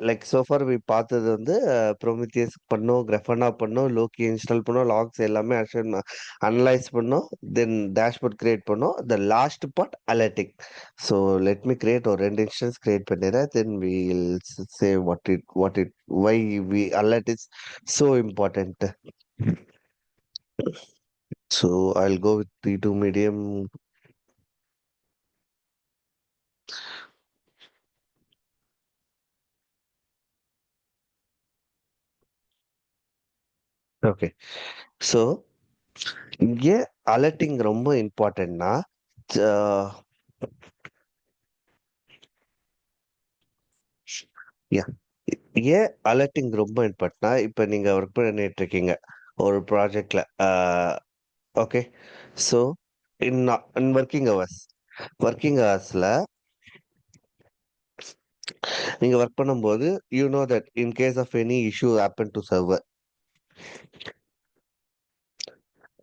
Like so far we பார்த்தது வந்து ப்ரோமித்தியஸ் பண்ணோம், கிராஃபானா பண்ணோம், லோக்கி இன்ஸ்டால் பண்ணோம், லாக்ஸ் எல்லாமே அனலைஸ் பண்ணோம், தென் டேஷ்போர்ட் கிரியேட் பண்ணோம். The last part alerting. So let me create ஒரு 2 இன்ஸ்டன்ஸ் கிரியேட் பண்ணிடுறேன். Then we will say what it why we alert is so important. So I'll go with T2 medium. Okay. So இங்கே alerting ரொம்ப இம்பார்ட்டன்ட்னா யா ஏன் alerting ரொம்ப இம்பார்ட்டன்ட்னா இப்போ நீங்கள் work பண்ணிட்டு இருக்கீங்க ஒரு ப்ராஜெக்ட்ல. Okay. So in in working ஹவர்ஸில் நீங்கள் ஒர்க் பண்ணும்போது you know that in case of any issue happen to server,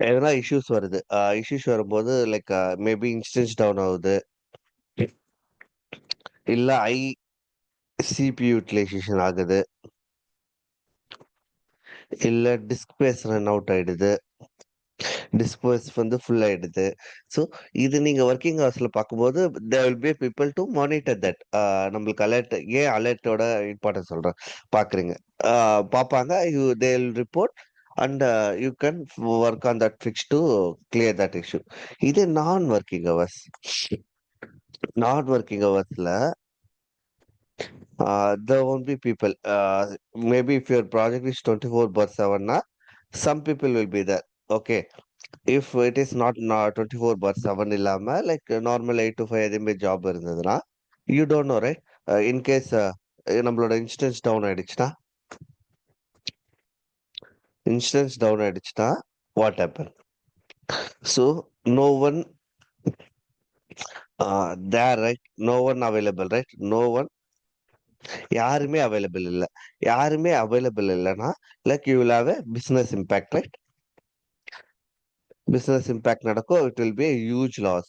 எதனா இஷ்யூஸ் வருது. இஷ்யூஸ் வரும்போது லைக் மேபி இன்ஸ்டன்ஸ் டவுன் ஆகுது, இல்ல சிபி யூட்டிலைசேஷன் ஆகுது, இல்ல டிஸ்க் ஸ்பேஸ் ரன் அவுட் ஆயிடுது, டிஸ்போஸ் வந்து ஃபுல் ஆயிடுது. ஸோ இது நீங்க ஒர்க்கிங் ஹவர்ஸ்ல பார்க்கும்போது there will be people to monitor that. நம்மளுக்கு அலர்ட், ஏன் அலர்ட்டோட இம்பார்ட்டன்ஸ் சொல்றேன் பார்க்குறீங்க, பார்ப்பாங்க. They will report and you can work on that fix to clear that issue. இது நான் working ஹவர்ஸ்ல there won't be people. Maybe if your project is 24/7, na, some people will be there. Okay. If it is not 24/7 இல்லாம like normal 8 to 5 அதே மாதிரி job இருந்ததுன்னா you don't know, right? In case நம்மளோட instance down ஆயிடுச்சுன்னா what happen? So no one there, right? No one available, right? No one, யாருமே available இல்ல. யாருமே available இல்லைன்னா like you will have a business impact, right? Business impact நடக்கும். It will be a huge loss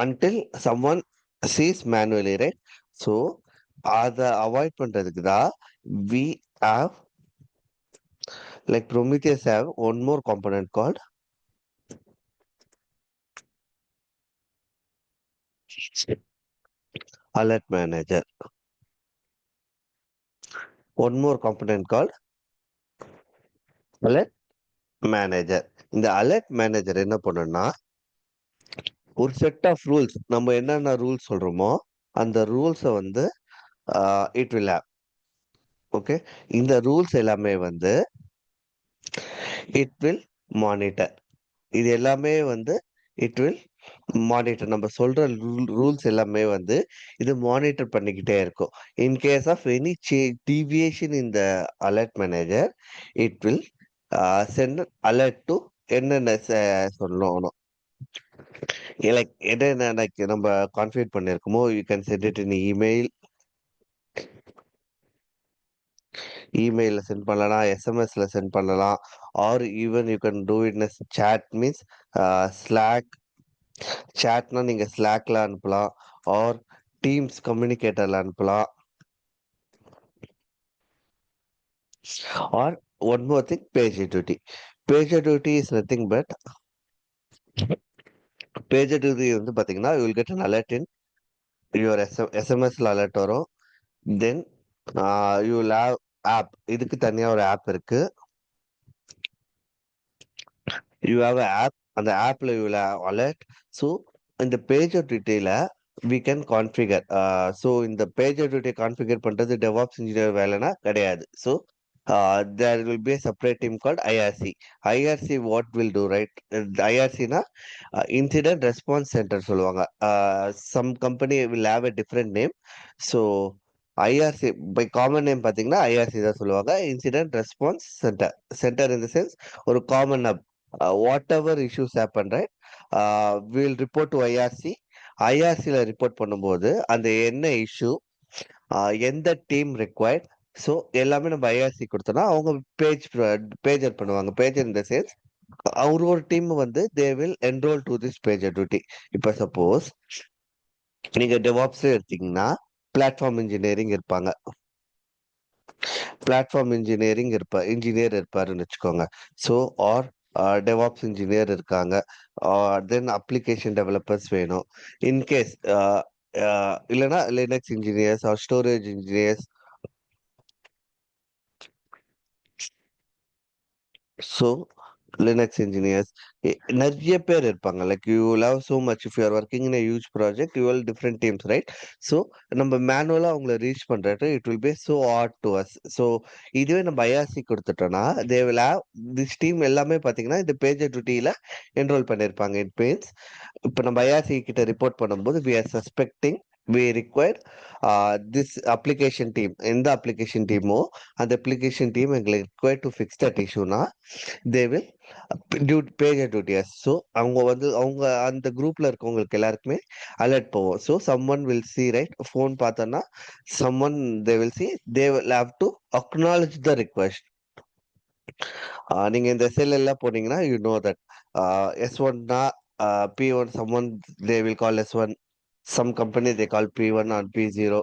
until someone sees manually, right? So அதை avoid பண்றதுக்கு தான் we have, like Prometheus have one more component called alert manager. One more component called alert manager. இந்த alert manager என்ன பண்ணுன்னா ஒரு set of rules, நம்ம என்னென்ன rules சொல்றோமோ அந்த ரூல்ஸை வந்து இட் வில் ஹேவ். ஓகே. இந்த ரூல்ஸ் எல்லாமே வந்து இட் வில் மானிட்டர். இது எல்லாமே வந்து இட் வில் மானிட்டர். நம்ம சொல்ற ரூல்ஸ் எல்லாமே வந்து இது மானிட்டர் பண்ணிக்கிட்டே இருக்கும். In case of any deviation in the alert manager, it will send alert to என்னென்ன சொல்லணும், லைக் என்னென்ன லைக் நம்ம கான்ஃபிகர் பண்ணியிருக்கோமோ you can send it in இமெயில்ல சென்ட் பண்ணலாம், எஸ்எம்எஸ்ல சென்ட் பண்ணலாம், or even you can do it in chat. Means Slack சாட்னா நீங்க ஸ்லாக்ல அனுப்பலாம், ஆர் டீம்ஸ் கம்யூனிகேட்டர்ல அனுப்பலாம், or one more thing, PagerDuty. PagerDuty is nothing but, PagerDuty வந்து பாத்தீங்கன்னா you will get an alert in your எஸ்எம்எஸ்ல alert வரும். Then you will have app. இதுக்கு தனியா ஒரு ஆப் இருக்கு. You have a app. அந்த ஆப்ல you will have alert. So இந்த பேஜர் டியூட்டியில we can configure. ஸோ இந்த பேஜர் டியூட்டி கான்ஃபிகர் பண்றது டெவாப்ஸ் இன்ஜினியர் வேலைனா கிடையாது. So there will be a separate team called IRC. IRC what will do, right? IRCனா இன்சிடென்ட் ரெஸ்பான்ஸ் சென்டர் சொல்லுவாங்க. Some company will have a different name. So IRC by common name பார்த்தீங்கன்னா IRC தான் சொல்லுவாங்க. Incident response centre. Centre in the sense ஒரு common hub. Whatever issues happen, right, will report to IRC. ஐஆர்சியில் report பண்ணும்போது அந்த என்ன issue, எந்த team required, so எல்லாமே நம்ம ஐஆர்சி கொடுத்தோம்னா அவங்க பேஜர் பண்ணுவாங்க. பேஜர் இன் த சென்ஸ் ஒரு டீம் வந்து they will enroll to this pager duty. இப்போ சப்போஸ் நீங்க டெவாப்ஸ் எடுத்தீங்கன்னா பிளாட்ஃபார்ம் இன்ஜினியரிங் இருப்பாங்க. பிளாட்ஃபார்ம் இன்ஜினியர் இருப்பாருன்னு வச்சுக்கோங்க. ஸோ ஆர் டெவாப்ஸ் இன்ஜினியர் இருக்காங்க. தென் அப்ளிகேஷன் டெவலப்பர்ஸ் வேணும். இன்கேஸ் இல்லைன்னா Linux engineers or storage engineers. So Linux engineers நிறைய பேர் இருப்பாங்க. Like you love so much if you are working in a huge project, you will different teams, right? So நம்ம மேனுவலா அவங்கள reach பண்றது it will be so hard to us. So இதுவே நம்ம ஐஆர்சி கொடுத்துட்டோம்னா they will have this team எல்லாமே பார்த்தீங்கன்னா இந்த பேஜர் டியூட்டியில என்ரோல் பண்ணியிருப்பாங்க. இட் மீன்ஸ் இப்போ நம்ம ஐஆர்சி கிட்ட ரிப்போர்ட் பண்ணும்போது we are suspecting we required this application team. எந்த அப்ளிகேஷன் டீமோ அந்த அப்ளிகேஷன் டீம் எங்களுக்கு ரிக்வயர்ட் டு ஃபிக்ஸ் தட் இஷ்யூனா they will pager duties. So அவங்க வந்து அவங்க அந்த குரூப்ல இருக்கவங்களுக்கு எல்லாருக்குமே அலர்ட் போவோம். So someone will see right phone பார்த்தோன்னா someone they will see they will have to acknowledge the request. நீங்க இந்த செல் எல்லாம் போனீங்கன்னா யூ நோ தட் S1னா P1 someone they will call S1. Some company they call P1 or P0.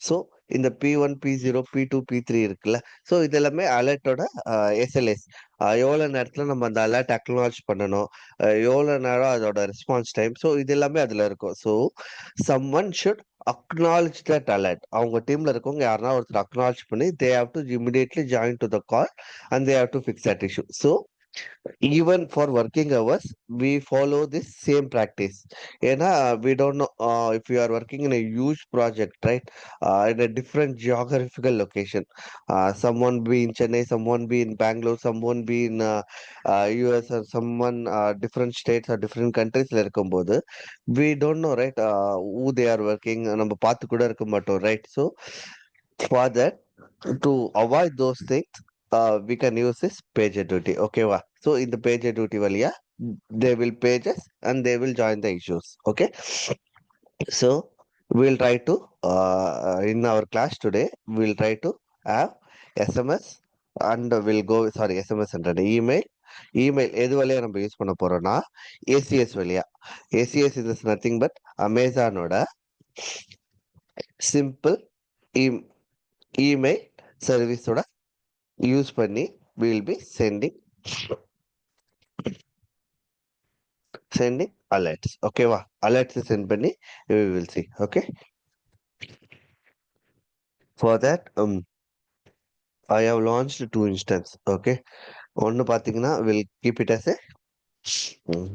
So இந்த P1, P0, P2, P3 இருக்குல்ல. So இது எல்லாமே அலர்ட்டோட SLS. எவ்வளோ நேரத்தில் நம்ம அந்த அலர்ட் அக்னாலஜ் பண்ணணும், எவ்வளோ நேரம் அதோட ரெஸ்பான்ஸ் டைம். ஸோ இது எல்லாமே அதில் இருக்கும். So someone should acknowledge that alert. அவங்க டீம்ல இருக்கவங்க யாருன்னா ஒருத்தர் அக்னாலஜ் பண்ணி they have to immediately join to the call and they have to fix that issue. So even for working hours we follow this same practice. ஏன்னா we don't know if you are working in a huge project, right? In a different geographical location, someone be in Chennai, someone be in Bangalore, someone be in US, or someone different states or different countries இருக்கும்போது we don't know, right? Who they are working நம்ம பார்த்து கூட இருக்க மாட்டோம், right? So for that, to avoid those things, we can use this pager duty. Okay, wa? So in the pager duty valiya, they will page us and they will join the issues. Okay. So we'll try to in our class today, we'll try to have SMS and we'll go, sorry, SMS and email. Email எது வழியா நம்ம use பண்ண போறோம்னா ACS வழியா. ACS is nothing but அமேசானோட simple email சர்வீஸோட use பண்ணி we'll be sending alerts. Okay வா, alerts சென்ட் பண்ணி we will see. Okay, for that I have launched two instance. Okay, ஒன்னு பாத்தீங்கன்னா we'll keep it as a mm,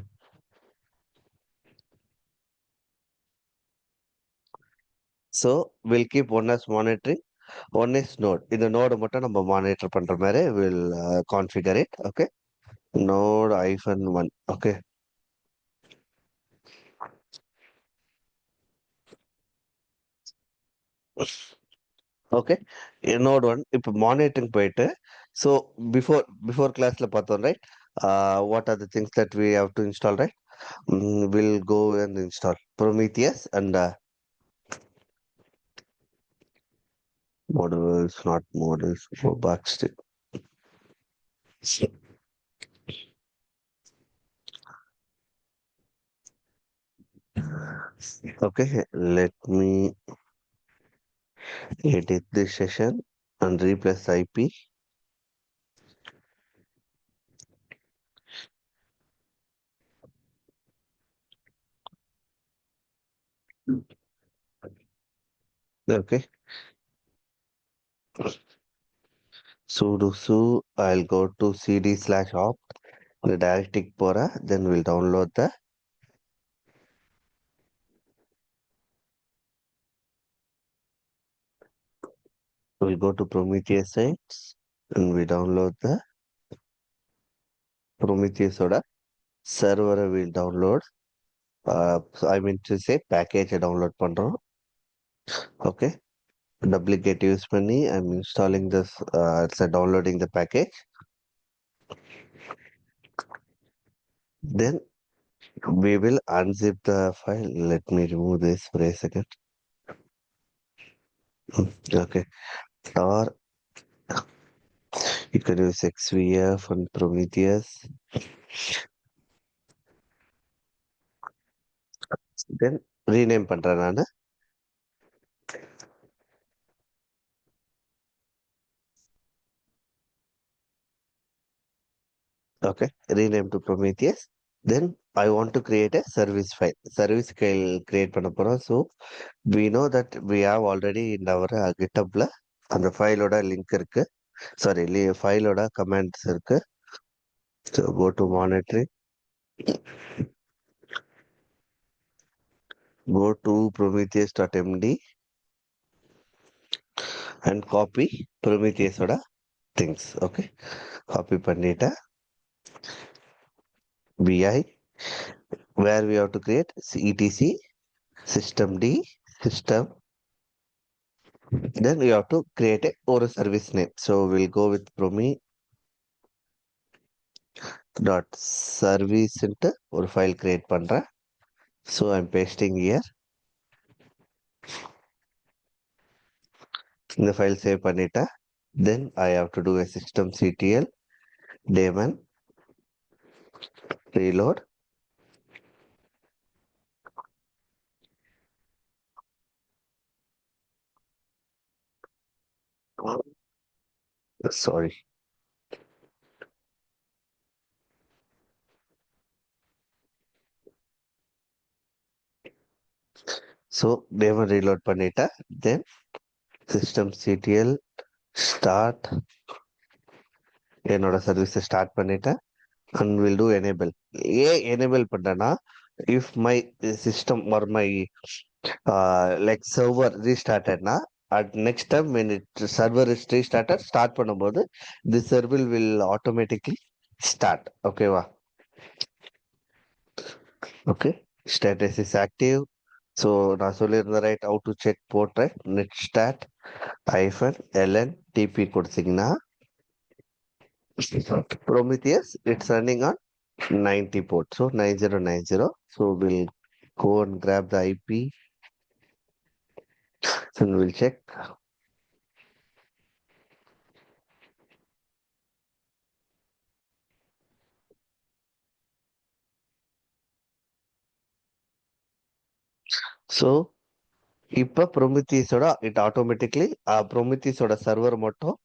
so we'll keep one as monitoring, one is node. இந்த நோட மட்டும் நம்ம monitor பண்ற மாதிரி will configure it. Okay, node -1. Okay, okay. Node one இப்போ monitoring போயிட்டு so before கிளாஸ்ல பார்த்தோம், right? What are the things that we have to install, right? Will go and install Prometheus and modules, not modules, for box. Okay, let me edit this session and replace IP. Okay, sudo su, I'll go to cd/opt, the directory pora, then we'll download we'll go to Prometheus sites and we download the Prometheus soda server. Will download so I mean to say package download பண்றோம். Okay, duplicate use பண்ணி I'm installing this, it's downloading the package. Then we will unzip the file. Let me remove this for a second. Okay, or you can use XVF and Prometheus. Then rename பண்றேன் நானு. Okay, rename to Prometheus. Then I want to create a service file. Service file create பண்ண போறோம். So we know that we have already in our GitHubல அந்த ஃபைலோட link இருக்கு. Sorry, ஃபைலோட comments இருக்கு. So go to monitoring, go to prometheus.md and copy Prometheus ஓட things. Okay, copy பண்ணிட்ட vi where we have to create etc systemd system. Then we have to create a or a service name. So we'll go with promi dot service ன்ட்டு ஒரு file create பண்றேன். So I'm pasting here. இந்த file save பண்ணிட்டேன். Then I have to do a systemctl daemon reload. Sorry. So daemon reload பண்ணிட்டேன். Then systemctl start என்னோட சர்வீஸை start பண்ணிட்டேன். And will do enable. ஏன் enable பண்றேன்னா if my system or my like server restarted na, at next time when it server is restarted start பண்ணும்போது the server will automatically start. Okay வா? Okay, status is active. So நான் சொல்லியிருந்தேன் right, how to check port, right? Net stat hyphen ln tp கொடுத்தீங்கன்னா Prometheus it's running on 90 port, so 9090. So we'll go and grab the IP and we'll check. So இப்ப ப்ரொமித்தியஸோட it automatically ப்ரொமித்தியஸோட server மட்டும்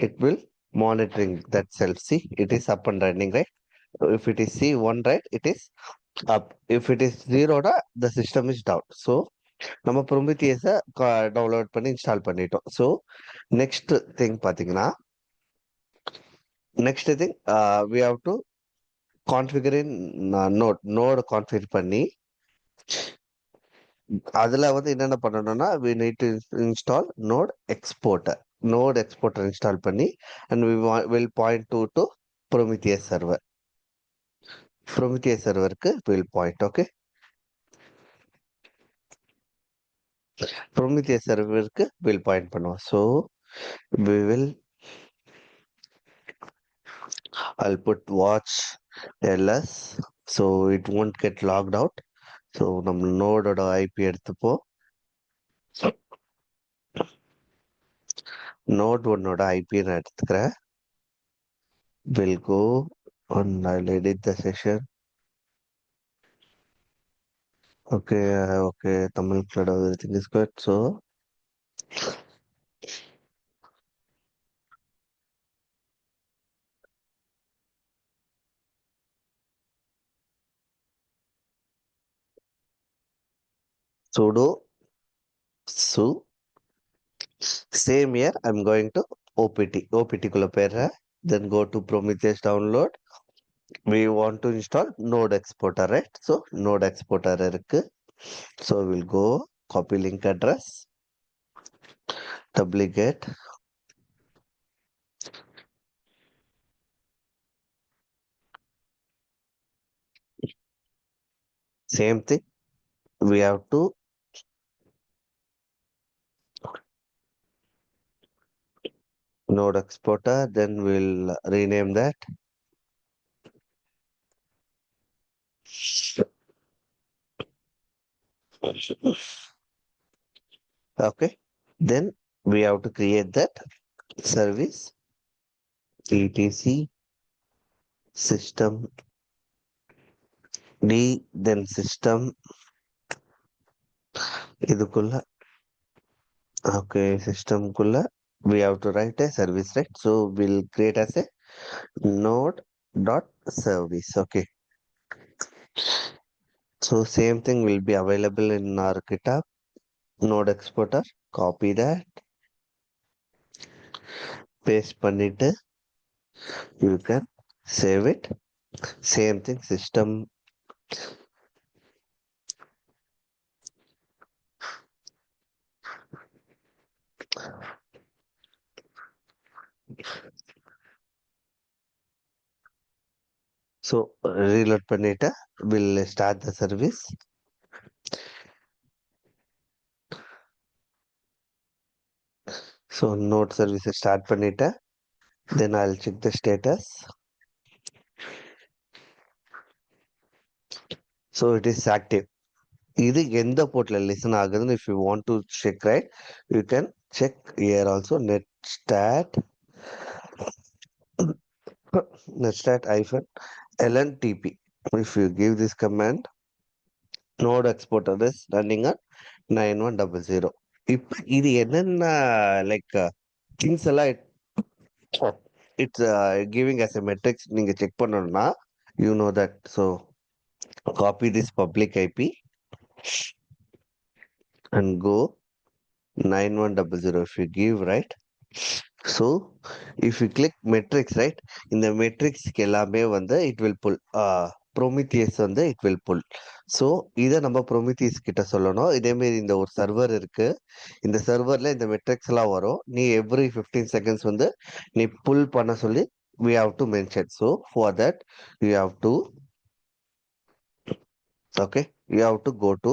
it will monitoring that self. See, it is up and running, right? If it is C1, right, it is up. If it is 0 the system is down. So நம்ம ப்ரொமித்தியஸை download பண்ணி install பண்ணிட்டோம். So next thing பார்த்தீங்கன்னா we have to configure in node configure பண்ணி அதுல வந்து என்னென்ன பண்ணணும்னா we need to install node exporter install பண்ணி and will point to Prometheus serverக்கு will point. Okay, Prometheus serverக்கு will point பண்ணுவோம். So we will I'll put watch ls so it won't get logged out. So நம்ம நோடோட IP எடுத்துப்போம். Note ஒன்னோட IP நான் எடுத்துக்கிறேன். will go and I'll edit the session. Okay, okay, Tamil cloud, everything is good. So sudo su same here I'm going to opt குள்ள போயிடுறேன். Then go to Prometheus download. We want to install node exporter, right? So node exporter இருக்கு. So we'll go copy link address, duplicate, same thing. We have to node exporter, then we'll rename that. Okay, then we have to create that service etc system d, then system இதுக்குள்ள okay system குள்ள we have to write a service, right? So we'll create as a node dot service. Okay, so same thing will be available in our GitHub node exporter. Copy that, paste பண்ணிட்டு you can save it. Same thing system. So reload பண்ணிட்டு will start the service. So node service start பண்ணிட்டு then I'll check the status. So it is active. இது எந்த போர்ட்ல listen ஆகுதுன்னு if you want to check, right, you can check here also. Netstat hyphen lntp. If you give this command, node exporter is running at 9100. இப்ப இது என்னென்ன like things எல்லாம் it's giving as a metrics நீங்க check பண்ணணும்னா you know that. So copy this public IP and go 9100. If you give, right, so if you click metrics, right, in the metrics எல்லாமே வந்து it will pull Prometheus வந்து it will pull. So இதை நம்ம Prometheus கிட்ட சொல்லணும். இதே மாதிரி இந்த ஒரு சர்வர் இருக்கு, இந்த சர்வர்ல இந்த metrics எல்லாம் வரும், நீ every 15 seconds வந்து நீ pull பண்ண சொல்லி we have to mention. So for that you have to, okay, you have to go to,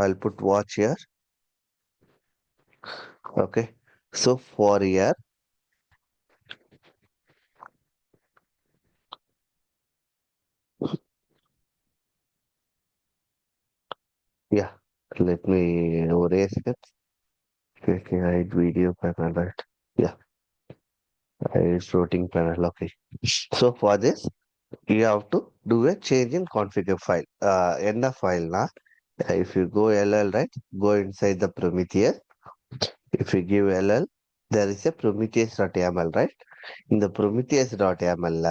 I'll put watch here. Okay, so for here, yeah, let me erase it. Okay, hide video panel, right? Yeah, hide routing panel. Okay. So for this, you have to do a change in configure file. In the file, na, if you go LL, right, go inside the Prometheus. If you give LL, there is a Prometheus.yaml, right? In the Prometheus.yaml,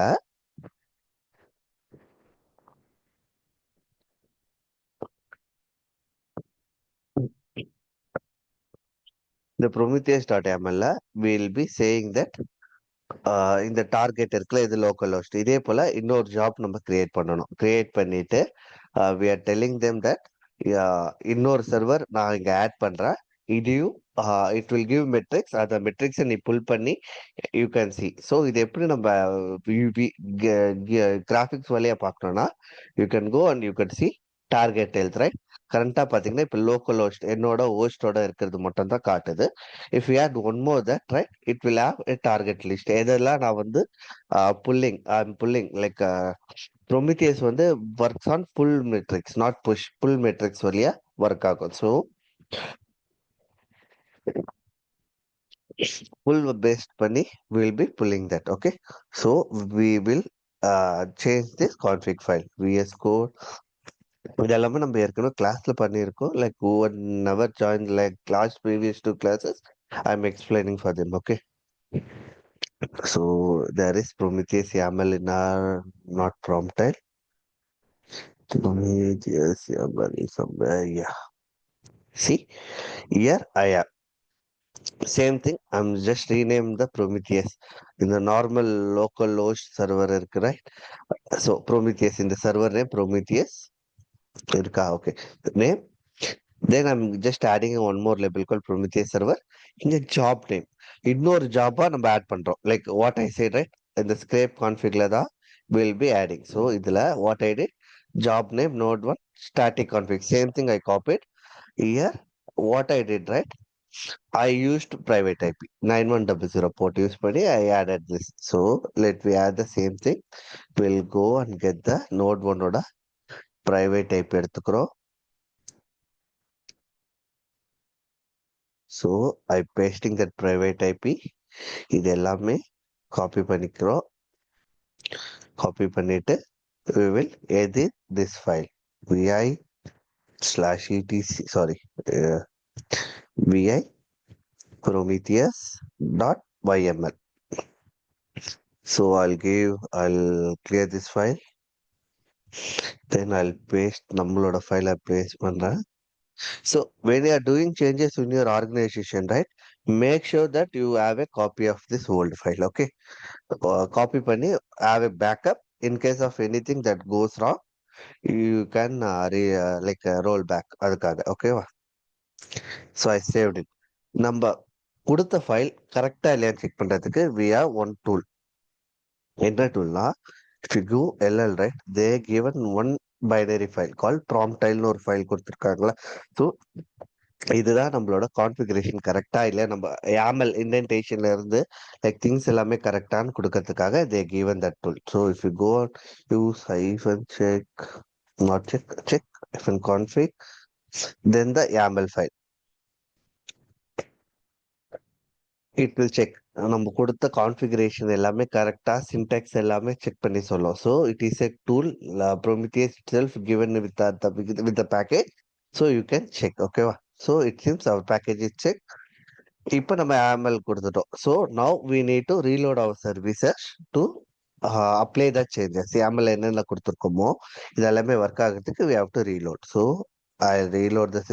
the Prometheus.yaml will be saying that இந்த target இருக்குல்ல, இது local host. இதே போல இன்னொரு job நம்ம create பண்ணணும். Create பண்ணிட்டு we are telling them that இன்னொரு சர்வர் நான் இங்க ஆட் பண்றேன், இதையும் இட் வில் கிவ் மெட்ரிக்ஸ். அந்த மெட்ரிக்ஸை நீ புல் பண்ணி யூ கேன் சி. ஸோ இது எப்படி நம்ம கிராஃபிக்ஸ் வழியா பார்க்கணும்னா you can go and you can see target health, right. கரண்டா பாத்தீங்கன்னா இப்ப லோக்கல் ஹோஸ்ட் என்னோட ஹோஸ்டோட இருக்கிறது மட்டும் தான் காட்டுது. If you add one more that, right, it will have a target list. எதெல்லாம் நான் வந்து புல்லிங் லைக் ப்ரொமித்தியஸ் வந்து works on pull metrics, not push. Pull metrics வழியா ஒர்க் ஆகும். ஸோ புல் பேஸ்ட் பண்ணி will be pulling that. Okay, so we will change this config file VS code. இது எல்லாமே நம்ம ஏற்கனவே கிளாஸ்ல பண்ணியிருக்கோம். Like one never join like class previous two classes I M explaining for them. Okay, so there is Prometheus YAML in our not prompt tile. Prometheus YAML is somewhere. Yeah. See, here I have. Same thing. I'm just rename the Prometheus in the normal local host server, right? So Prometheus in the server name Prometheus. Okay. The name. Then I'm just adding one more label called Prometheus server in the job name. இன்னொரு ஜாபா நம்ம add பண்றோம். Like what I said, right, இந்த scrape கான்ஃபிக்ல தான் will be adding. So இதுல what I did, job name node 1 static config, same thing I copied here. What I did, right, I used private IP 9100 port use பண்ணி I added this. So let me add the same thing. We'll go and get the node 1 ஓட private IP எடுத்துக்கிறோம். So I pasting that private IP. இது எல்லாமே copy பண்ணிக்கிறோம். Copy பண்ணிட்டு we will edit this file vi/etc, sorry, vi prometheus.yml. So I'll clear this file, then I'll paste நம்மளோட file paste பண்றேன். So when you are doing changes in your organization, right, make sure that you have a copy of this old file, okay? Copy பண்ணி have a backup in case of anything that goes wrong. You can roll back அதுக்காக ஓகேவா. So I saved it. நம்ம கொடுத்த file கரெக்டா இல்லையான்னு check பண்றதுக்கு we have one tool. என்ன டூல்னா, if you go LL, right, they given one binary file called promptile ஒரு file கொடுத்துருக்காங்களா. ஸோ இதுதான் நம்மளோட கான்ஃபிகரேஷன் கரெக்டா இல்லையா, நம்ம YAML இண்டென்டேஷன்ல இருந்து லைக் திங்ஸ் எல்லாமே கரெக்டான்னு கொடுக்கறதுக்காக they given that tool. So if you go on use hyphen check, not check hyphen config, then the YAML file it will check. நம்ம கொடுத்த கான்ஃபிகரேஷன் எல்லாமே கரெக்டா சின்டாக்ஸ் எல்லாமே செக் பண்ணி சொல்லும். So it is a tool Prometheus itself given with the package, so you can check, ஓகேவா. So it seems our package is check. இப்போ நம்ம YAML கொடுத்துட்டோம். So now we need to reload our services to apply the changes. YAML என்னென்ன கொடுத்துருக்கோமோ இது எல்லாமே work ஆகிறதுக்கு we have to reload. So I reload the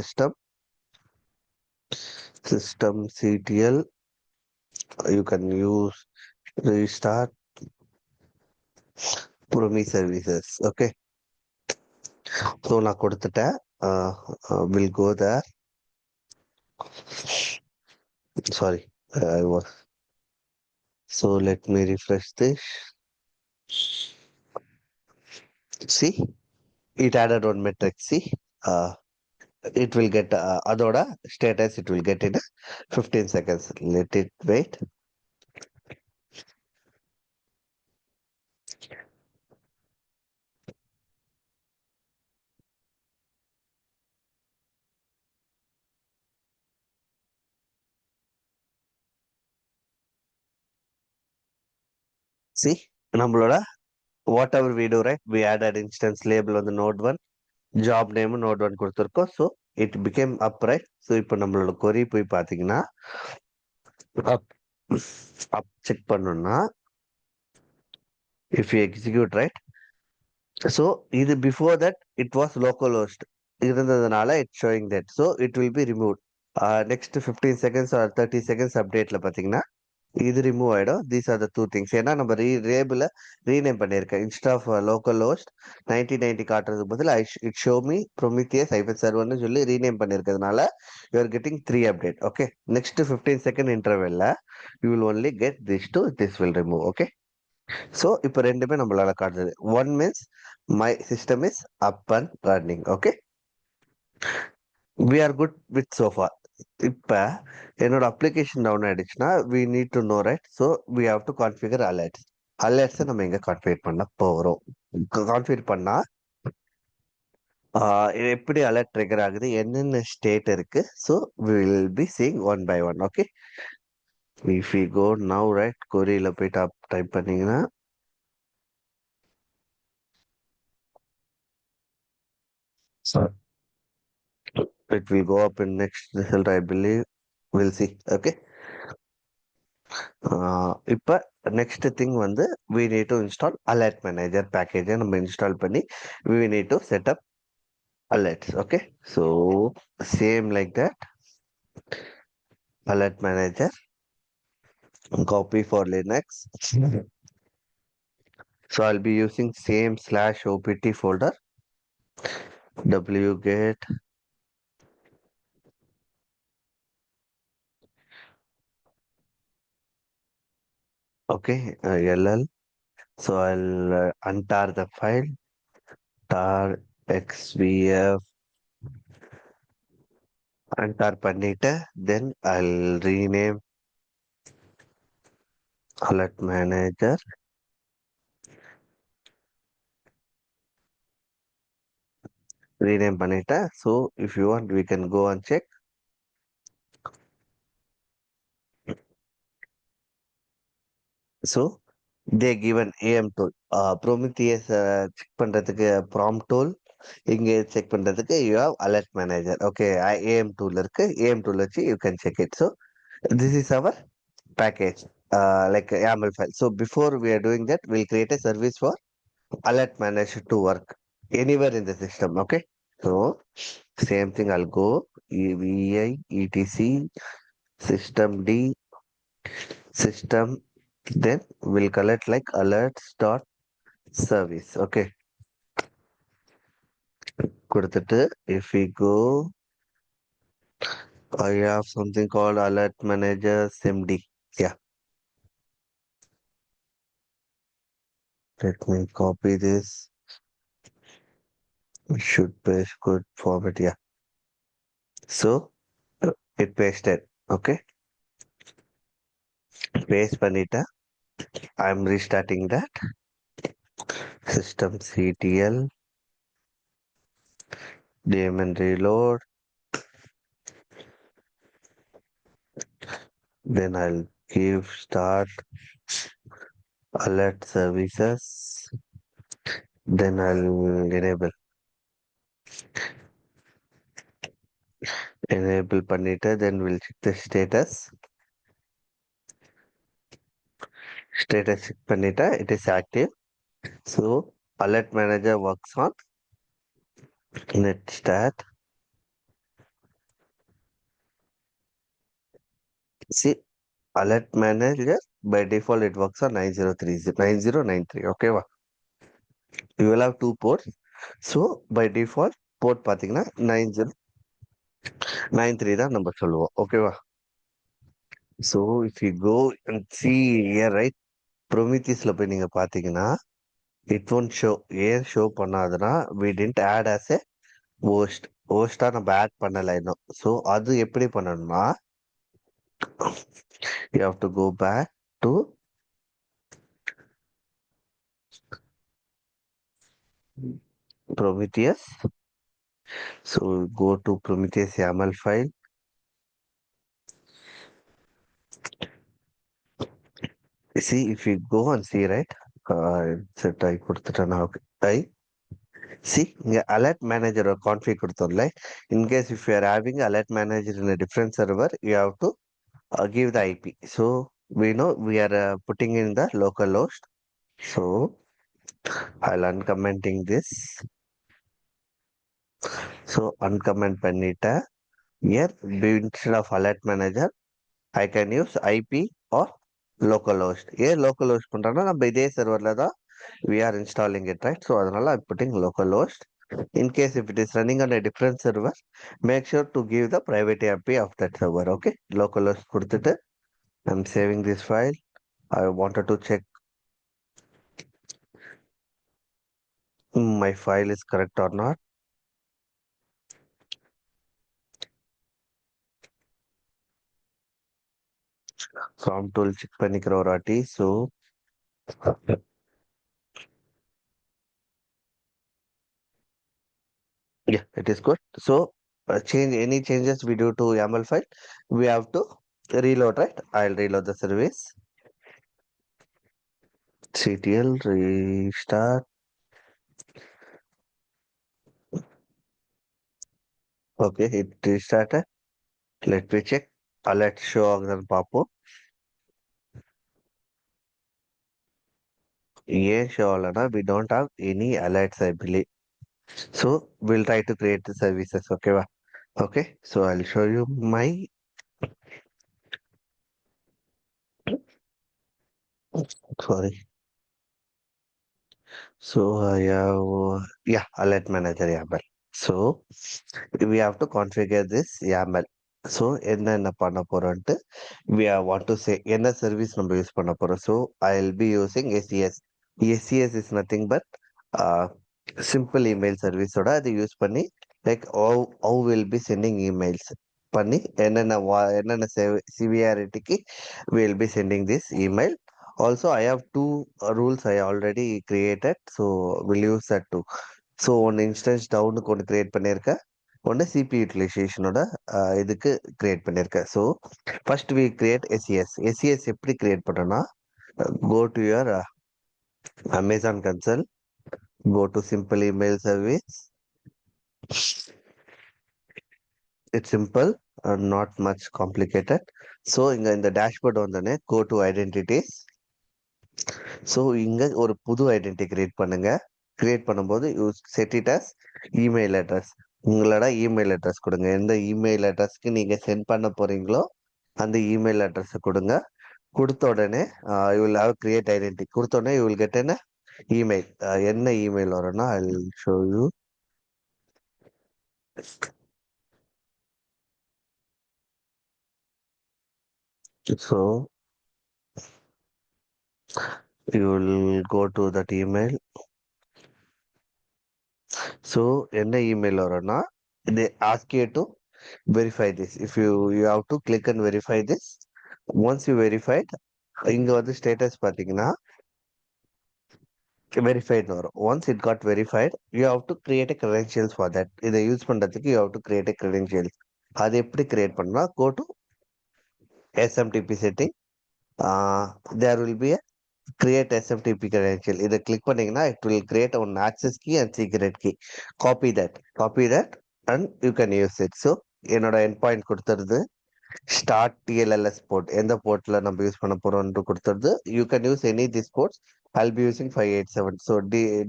systemctl. You can use restart Prometheus services. Okay. So நான் கொடுத்துட்டேன். Will go there. Sorry, I was. So let me refresh this. See, it added one metric. See, it will get அதோட status. It will get in 15 seconds. Let it wait. See, நம்மளோட whatever we do, right, we added instance label on the node 1, job name node 1 கொடுத்துருக்கோம். So it became up, right. So இப்போ நம்மளோட query போய் பார்த்தீங்கன்னா up up check பண்ணோம்னா if you execute, right. So இது before that it was local host இருந்ததுனால it showing that. So it will be remove next 15 seconds or 30 seconds அப்டேட்ல பார்த்தீங்கன்னா இது ரிமூவ் ஆயிடும். These are the two things. ஏன்னா நம்ம ரேபிள ரீநேம் பண்ணியிருக்கேன். இன்ஸ்டா ஆஃப் லோக்கல் ஹோஸ்ட் 1990 காட்டுறதுக்கு பதில் இட் ஷோ மீ ப்ரொமித்தியஸ் ஐஃபன் சர்வர்னு சொல்லி ரீநேம் பண்ணியிருக்கிறதுனால you are getting 3 update. Okay, next 15 second இன்டர்வெல்ல you will only get this will remove. Okay, so இப்போ ரெண்டுமே நம்மளால காட்டுது. One means my system is up and running. Okay, we are good with so far. இப்போ என்னோட application down ஆயிடுச்சுன்னா we need to know, right. So we have to configure alerts. அலர்ட்ஸை நம்ம எங்க கான்ஃபிகர் பண்ண போறோம். கான்ஃபிகர் பண்ணா எப்படி அலர்ட் ட்ரிகர் ஆகுது, என்னென்ன ஸ்டேட் இருக்கு. So will be seeing one by one. Okay, if you go now, right, கொரியில போயிட்டு டைப் பண்ணீங்கன்னா it will go up in next result, I believe. We'll see. Okay. இப்போ நெக்ஸ்ட் திங் வந்து we need to install alert manager package நம்ம install பண்ணி we need to set up alerts. Okay, so same like that, alert manager, copy for Linux. So I'll be using same /opt folder, wget okay, ll. So I'll untar the file, tar xvf untar பண்ணிட்டு then I'll rename alert manager, rename பண்ணிட்டேன். So if you want we can go and check. So they given am tool, Prometheus check பண்றதுக்கு prompt tool, இங்க check பண்றதுக்கு you have alert manager. Okay, am tool இருக்கு, am tool வச்சு you can check it. So this is our package. like a YAML file. So before we are doing that, we'll create a service for alert manager to work anywhere in the system. Okay. So same thing. I'll go EVI etc system D system. Then we'll collect like alerts dot service. Okay. கொடுத்துட்டு if we go, I have something called alert manager SIMD. Yeah. Let me copy this. It should paste good format. Yeah. So it pasted. Okay. Paste பண்ணிட்டேன். I'm restarting that. System CTL, daemon reload. Then I'll give start alert services. Then I'll enable பண்ணிட்டு then we'll check the status. Status check பண்ணிட்டா it is active. So alert manager works on net stat. See, alert manager by default it works on 9030 9093. Okay, you will have two ports. So by default port பாத்தீங்கன்னா 9093 தான் நம்ம சொல்லுவோம். ஓகேவா? So if you go and see here, right, Prometheusல போய் நீங்க பாத்தீங்கன்னா it won't show. ஏன் show பண்ணாதுன்னா we didn't add as a host. ஹோஸ்டா நம்ம ஆட் பண்ணல இன்னும். So அது எப்படி பண்ணணும்னா you have to go back to Prometheus. So go to Prometheus YAML file. See, if you go and see, right, set I கொடுத்துட்டேன் நான். I see இங்க alert manager or config கொடுத்தோம்ல. In case if you are having alert manager in a different server, you have to give the IP. So we know we are putting in the local host. So I'll uncommenting this. So uncomment பண்ணிட்டேன். Here instead of alert manager, I can use IP or localhost. ஏன் localhost பண்றேன்னா நம்ம இதே சர்வர்ல தான் we are installing it, right? So அதனால I'm putting localhost. In case if it is running on a different server, make sure to give the private IP of that server. Okay, localhost கொடுத்துட்டு I'm saving this file. I wanted to check my file is correct or not. From tool check பண்ணிக்கிற ஒரு வாட்டி. So yeah, it is good. So change any changes we do to YAML file, we have to reload, right? I'll reload the service. CTL restart. Okay, it restarted. Let me check. Alert show ஆகுதுன்னு பார்ப்போம். ஏன் show ஆகலைன்னா we don't have any alerts, I believe. So we'll try to create the services. Okay, okay. So I'll show you my. Sorry. So I have yeah, alert manager YAML. So we have to configure this YAML. So என்ன பண்ண போறோம்ட்டு we are want to say என்ன service நம்ம use பண்ண போறோம். So I'll be using SES. SES is nothing but uh, simple email service ஓட அதை use பண்ணி like how will be sending emails பண்ணி என்னென்ன severity will be sending this email. Also, I have two rules I already created, so we'll use that too. So, one instance down ஒன்று create பண்ணியிருக்கேன். ஒன்று CPU utilization ஓட இதுக்கு create பண்ணியிருக்கேன். So, first we create SES. SES எப்படி create பண்ணோம்னா, go to your Amazon console, go to simple email service. It's simple, not much complicated. So இங்க இந்த டேஷ்போர்ட் வந்தோடனே go to identities. ஸோ இங்க ஒரு புது ஐடென்டி கிரியேட் பண்ணுங்க. கிரியேட் பண்ணும்போது you set it as email address. உங்களோட இமெயில் அட்ரஸ் கொடுங்க. எந்த இமெயில் அட்ரஸ்க்கு நீங்க சென்ட் பண்ண போறீங்களோ அந்த இமெயில் அட்ரஸ் கொடுங்க. கொடுத்த உடனே you will have create identity. கொடுத்த உடனே யூ வில் கெட் என்ன இமெயில். என்ன இமெயில் வரும்னா I will show you. So you will go to that email. So என்ன இமெயில் வரும்னா they ask you to verify this. If you have to click and verify this. Once you verified, இங்க வந்து status பாத்தீங்கன்னா வெரிஃபைட்னு வரும். Once it got verified you have to create a credentials for that. இதை use பண்றதுக்கு you have to create a credentials. அது எப்படி கிரியேட் பண்ணா go to SMTP setting. There will be create SMTP credential. இதை கிளிக் பண்ணீங்கன்னா it will create one access key and secret key. Copy that and you can use it. So என்னோட end point கொடுத்துருது start TLS port. எந்த போர்ட்ல நம்ம use பண்ண போறோம்னு கொடுத்துருது. You can use any this ports. I'll be using 587. So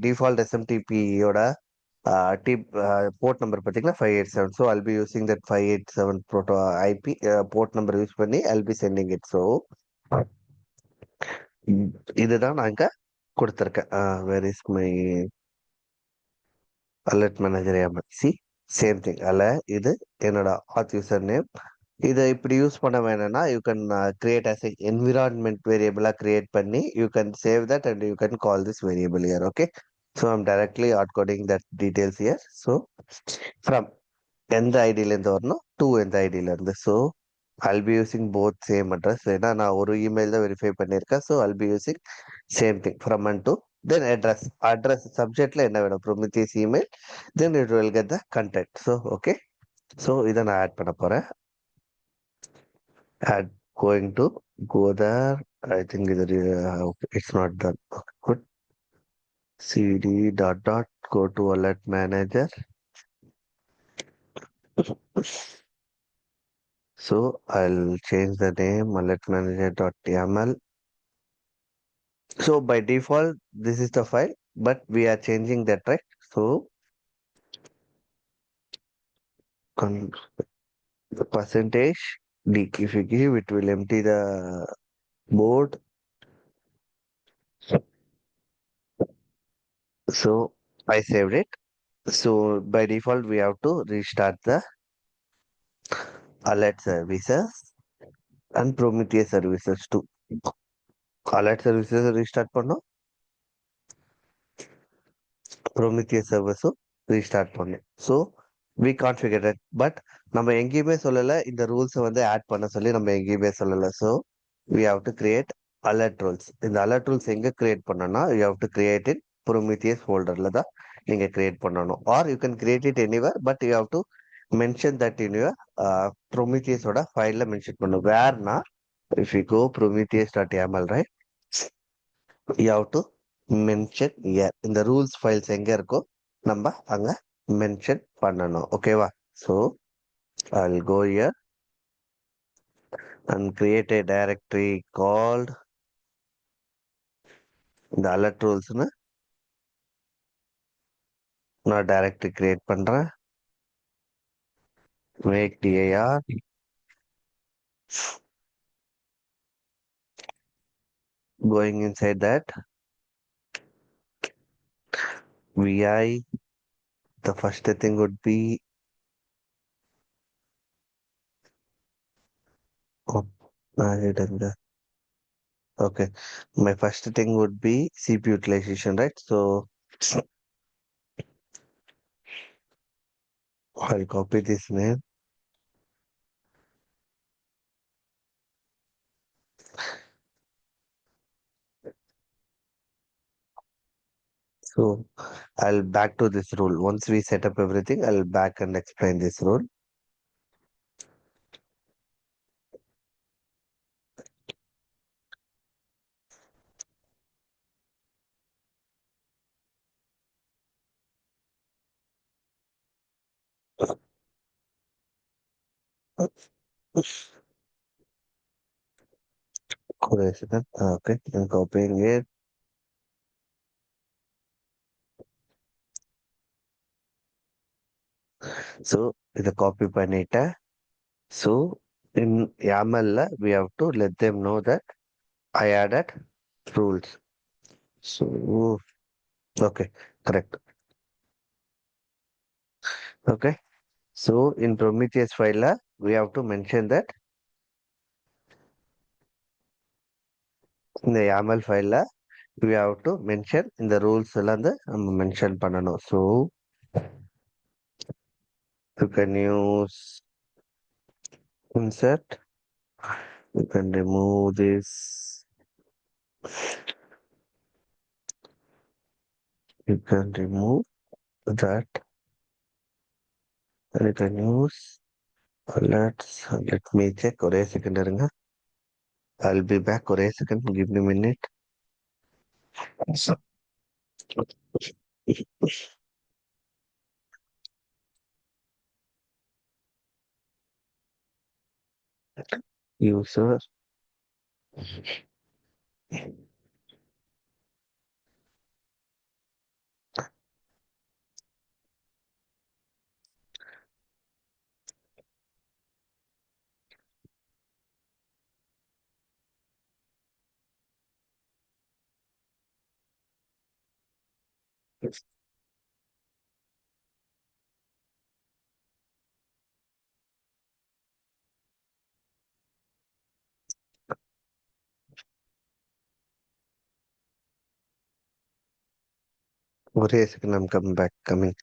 default எஸ்எம்டிபியோட டிப் போர்ட் நம்பர் பார்த்தீங்கன்னா 587. So I'll be using that 587 ப்ரோட்டோ ஐபி போர்ட் நம்பர் யூஸ் பண்ணி I'll be sending it. So இதுதான் நாங்க கொடுத்துருக்கேன். Where is my alert manager YAML. See same thing அல்ல. இது என்னோட ஆத் யூசர் நேம். இதை இப்படி யூஸ் பண்ண வேணும்னா you can create as a environment வேரியபிளா கிரியேட் பண்ணி you can save that and you can call this variable here. Okay. So I'm directly hard coding that details here. So from எந்த ஐடியில இருந்து வரணும் டு எந்த ஐடியில இருந்து. So I'll be using both same address. ஏன்னா நான் ஒரு இமெயில் தான் வெரிஃபை பண்ணியிருக்கேன். So I'll be using same thing from and to. Then address சப்ஜெக்ட்ல என்ன வேணும் Prometheus email. Then it will get the content. So okay. So இதை நான் ஆட் பண்ண போறேன். Add going to go there. I think it's not done. Okay, good. CD dot go to alert manager. So I'll change the name alert manager dot YAML. So by default, this is the file, but we are changing that, right? So con- the percentage D, if you give it will empty the board. So I saved it. So by default, we have to restart the alert services and Prometheus services too. Alert services restart பண்ணோம். Prometheus service restart பண்ணேன். So we configured. But நம்ம எங்கேயுமே சொல்லலை இந்த ரூல்ஸை வந்து add பண்ண சொல்லி நம்ம எங்கேயுமே சொல்லலை. So we have to create alert rules. இந்த அலர்ட் ரூல்ஸ் எங்கே கிரியேட் பண்ணணும்னா you have to create in Prometheus ஃபோல்டரில் தான் நீங்கள் கிரியேட் பண்ணணும். Or you can create it anywhere but you have to mention that in your ப்ரோமித்தியஸோட ஃபைலில் mention பண்ணும். வேர்னா if you go prometheus.yaml, right? You have to mention here. இந்த rules files எங்க இருக்கோ நம்ம அங்க மென்ஷன் பண்ணணும். ஓகேவா? So I'll go here and create a directory called இந்த alert rulesனு நான் directory create பண்றேன். make dir going inside that vi. The first thing would be oh, I done that. Okay, my first thing would be CPU utilization, right? So I'll copy this name. So I'll back to this rule. Once we set up everything, I'll back and explain this rule. Correction. Okay, I'm copying it. So இத copy பண்ணிட்டேன். So in YAML we have to let them know that I added rules. So okay, correct. Okay. So in Prometheus file we have to mention that in the YAML file we have to mention in the rules எல்லாம் வந்து நம்ம mention பண்ணணும். So you can use insert. You can remove this. You can remove that. And you can use. Let me check. ஒரே second இருங்க. I'll be back. ஒரே second. Give me a minute. So, user. ஒரே second. I'm coming back. Coming.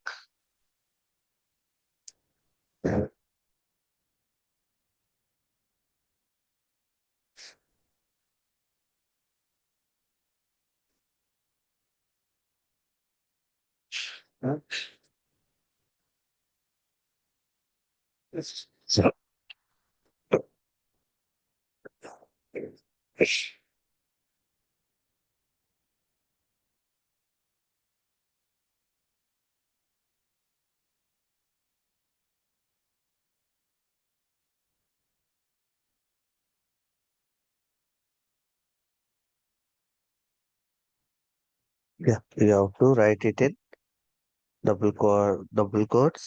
So, yeah, you have to write it in double quotes,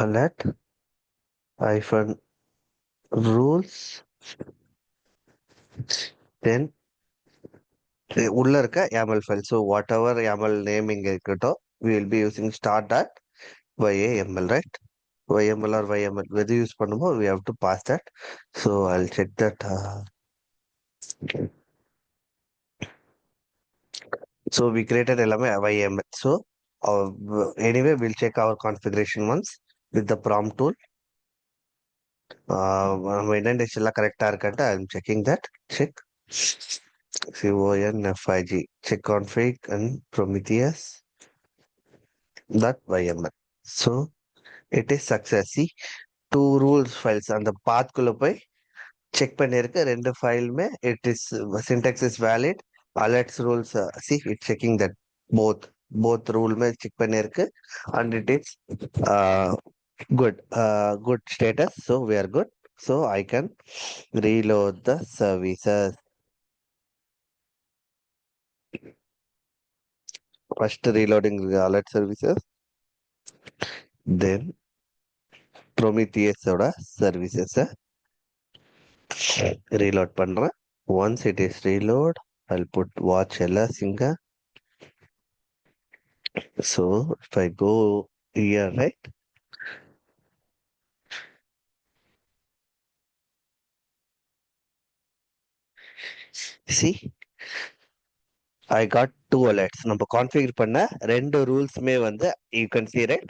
alert, hyphen rules, then உள்ள இருக்க YAML file. So whatever YAML name இங்க இருக்கட்டும், we will be using start at YAML, right? YML or YML, whether use பண்ணுமோ we have to pass that. So I'll check that. So we created எல்லாமே YML. So anyway, we'll check our configuration once with the prompt tool. நம்ம indentation எல்லாம் கரெக்டா இருக்கான்ட்டு I'm checking that. Check. CONFIG. Check config and Prometheus. That YML. So it is success. See, two rules files அந்த path குள்ள போய் check பண்ணிருக்கு ரெண்டு ஃபைலுமே it is syntax is valid alerts rules see it checking that both ரூலுமே check பண்ணிருக்கு and it is good good status so we are good so I can reload the services first reloading alert services then ப்ரொமித்தியஸோட சர்வீசஸை reload பண்றேன் once it is reload I'll put watch ls இங்க. So if I go here, right? See, I got two alerts. நம்ம configure பண்ண ரெண்டு ரூல்ஸ்மே வந்து you can see, right?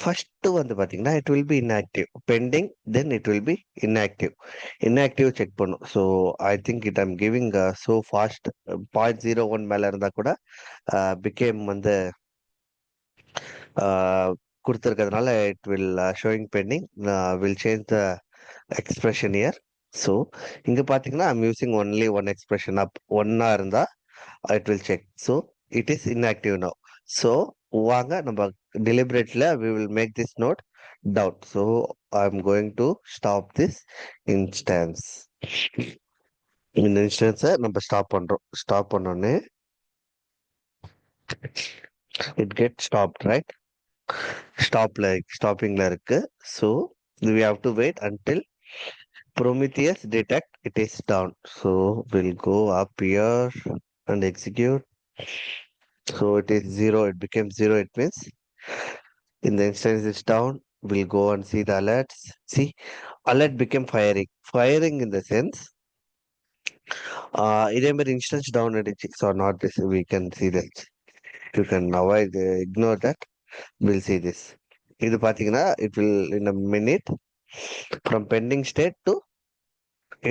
First வந்து பாத்தீங்கன்னா it will be inactive pending, then it will be inactive check பண்ணும். So I think it I'm giving so fast 0.01 மேல இருந்தா கூட became வந்து கொடுத்துருக்கிறதுனால it will showing pending. Will change the expression here. So இங்க பாத்தீங்கன்னா I'm using only one expression up ஒன்னா இருந்தா it will check. So it is inactive now. So வாங்க நம்ம deliberately we will make this note. down. So I'm going to stop this instance. இந்த இன்ஸ்டன்ஸை நம்ம stop பண்றோம். Stop பண்ணோடனே it gets stopped, right? Stoppingல இருக்கு. So we have to wait until Prometheus detect it is down. So we'll go up here and execute. So it is zero. It became zero. It means in the instance it's down. We'll go and see the alerts. See, alert became firing. Firing in the sense, remember instance down at or not this. We can see that. You can avoid, ignore that. We'll see this. இது பாத்தீங்கன்னா it will in a minute from pending state to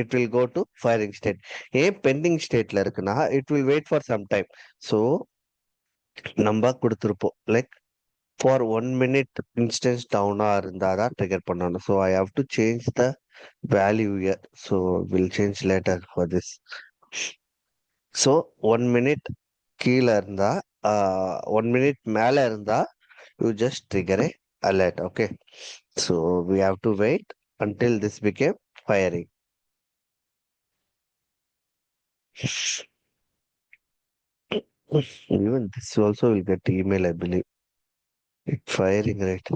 it will go to firing state. ஏன் pending stateல இருக்குன்னா it will wait for some time. So நம்ம கொடுத்திருப்போம் like for 1 minute instance down இருந்தாதான் trigger பண்ணணும். So I have to change the value here. So we'll change later for this. So 1 minute கீழே இருந்தா 1 minute மேல இருந்தா you just trigger a alert. Okay. So we have to wait until this became firing. Even this also will get email, I believe. It's firing, right?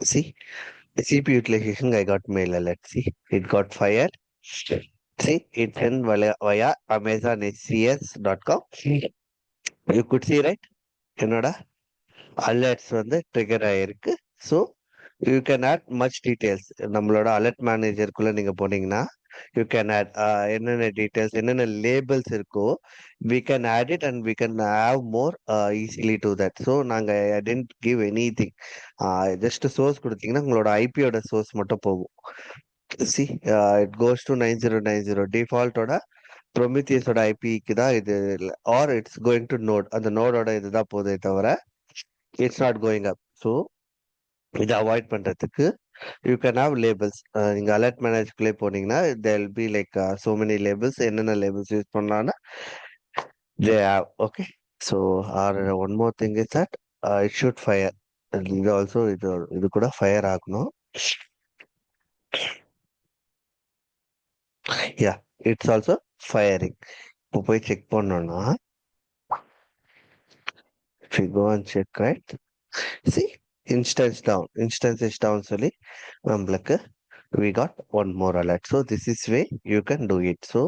See, CPU utilization, I got mail alert. See, it got fired. See, it sent via Amazon HCS.com. You could see, right? என்னோட alerts வந்து trigger ஆயிருக்கு. So you can add much details. நம்மளோட alert மேனேஜருக்குள்ள நீங்க போனீங்கன்னா you can add என்னென்ன details என்னென்ன labels இருக்கோ we can add it and we can have more easily to that. So நாங்கள் I didn't give anything. Just source கொடுத்தீங்கன்னா உங்களோட ஐபியோட சோர்ஸ் மட்டும் போகும். சி இட் கோஸ் டு 9090 டிஃபால்ட்டோட ப்ரொமித்தியஸோட ஐபிக்கு தான் இது. Or it's going to node, அந்த நோடோட இதுதான் போதே தவிர it's not going up. So இதை அவாய்ட் பண்றதுக்கு யூ கேன் ஹாவ் லேபிள்ஸ். நீங்க அலர்ட் மேனேஜ்குள்ளே போனீங்கன்னா there will be like so many labels. என்னென்ன லேபிள்ஸ் யூஸ் பண்ணலாம்னா they have. Okay. So or one more thing is that it should fire. இது also இது கூட ஃபயர் ஆகணும். Yeah, it's also firing. இப்போ போய் செக் பண்ணோம்னா if you go and check, right, see, instance is down சொல்லி நம்மளுக்கு we got one more alert. So this is way you can do it. So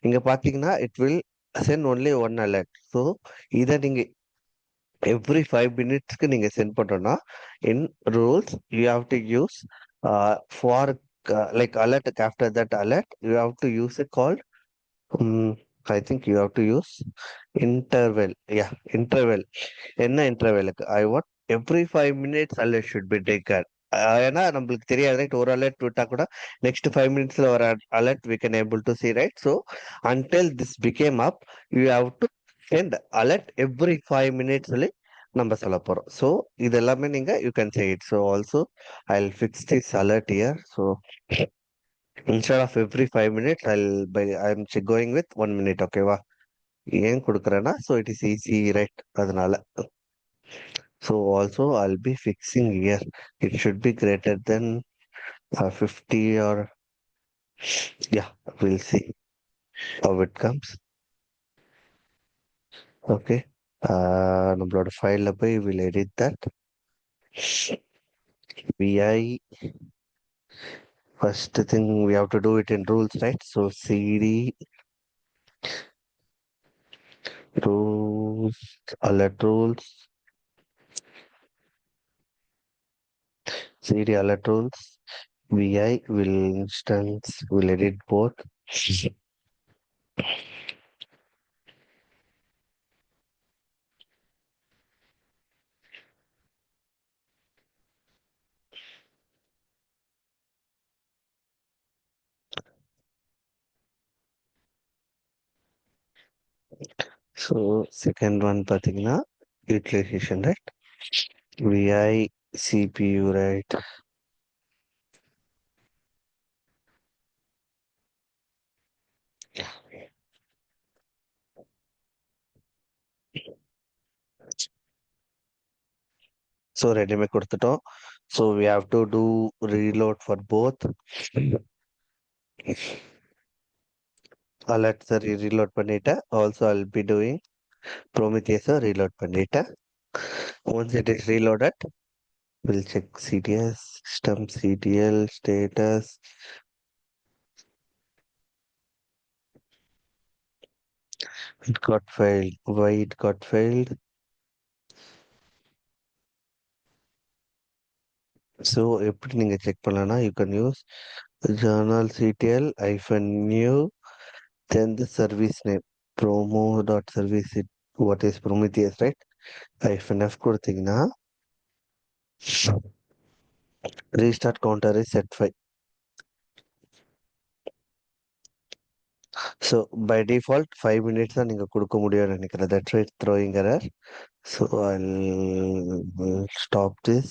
இங்க பாத்தீங்கன்னா it will send only one alert. So இதை நீங்க every 5 minutes நீங்க send பண்றோம்னா in rules you have to use for like alert. After that alert you have to use a called I think you have to use interval. Yeah, interval. என்ன இன்டர்வெலுக்கு I want every 5 minutes alert should be taken. ஏன்னா நம்மளுக்கு தெரியாது right. ஒரு alert விட்டா கூட next 5 minutesல ஒரு alert we can able to see, right. So until this became up you have to send alert every 5 minutes சொல்லி நம்ம சொல்ல போறோம். ஸோ இது எல்லாமே நீங்க you can say it. So also I will fix this alert here. So instead of every 5 minutes I am going with 1 minute. ஓகேவா? ஏன் கொடுக்குறேன்னா so it is easy, right? அதனால so also I'll be fixing here. It should be greater than 50 or yeah, we'll see how it comes. Okay. நம்மளோட ஃபைல்ல போய் we'll edit that. vi first thing we have to do it in rules, right? So cd rules, alert rules, cd alert rules, vi will instance will edit both. So second one பாத்தீங்கன்னா utilization, right? vi cpu, right? So resume கொடுத்துட்டோம். So we have to do reload for both. Alexa reload பண்ணிட்டேன். Also I'll be doing Prometheus reload பண்ணிட்டேன். Once it is reloaded, we'll check CTS, system CTL status. It got failed. Why it got failed? So எப்படி நீங்க check பண்ணலாம்னா you can use journal CTL hyphen new then the service name promo.service it what is Prometheus, right? hyphen F கொடுத்தீங்கன்னா restart counter is set 5. So by default 5 minutes தான் நீங்க கொடுக்க முடியும்னு நினைக்கிறேன். That's why it's throwing error. So I'll stop this.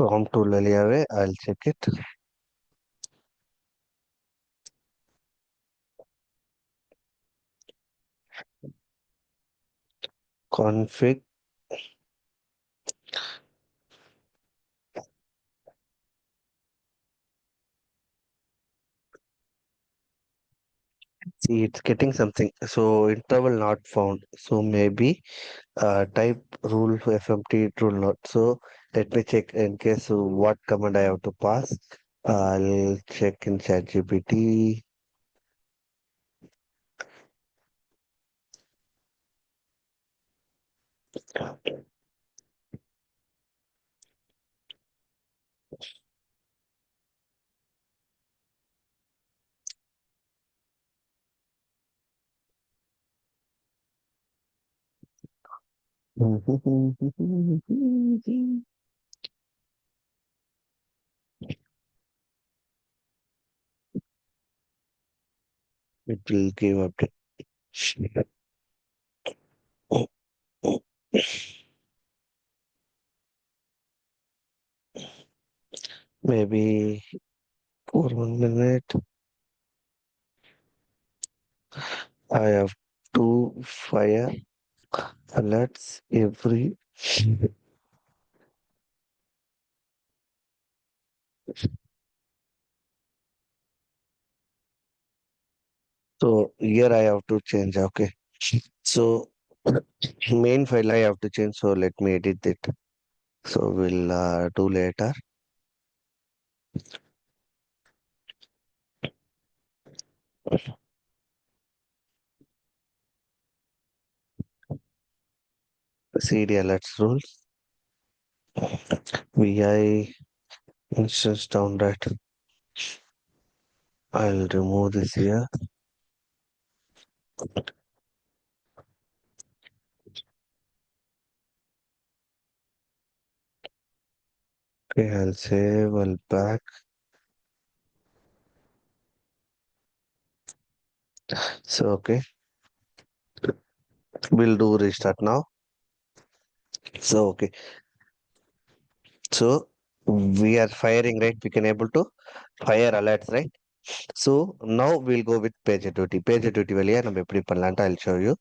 Prompt tool வழியாவே I'll check it. Config. See, it's getting something. So interval not found. So maybe type rule FMT rule not. So let me check in case what command I have to pass. I'll check in ChatGPT. It will give update. Maybe for 1 minute. I have to fire alerts every. So here I have to change. Okay. So main file I have to change. So let me edit it. So we'll do later. CD alerts rules. VI instance down right. I'll remove this here. Okay, I'll save. I'll back. So okay, we'll do restart now. So okay, so we are firing right. We can able to fire alerts right. So now we'll go with page duty. Page duty வழியா நம்ம எப்படி பண்ணலாம்ட்டு I'll show you.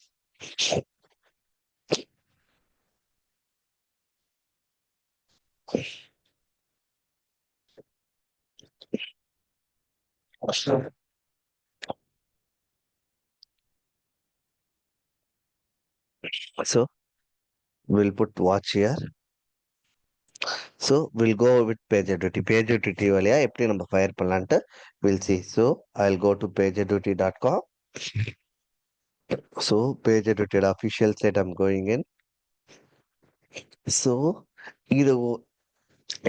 So we'll put watch here. So we'll go with page duty. Page duty வழியா எப்படி நம்ம fire பண்ணலாம்ட்டு we'll see. So I'll go to pagerduty.com. So pagerduty official site I'm going in. So இது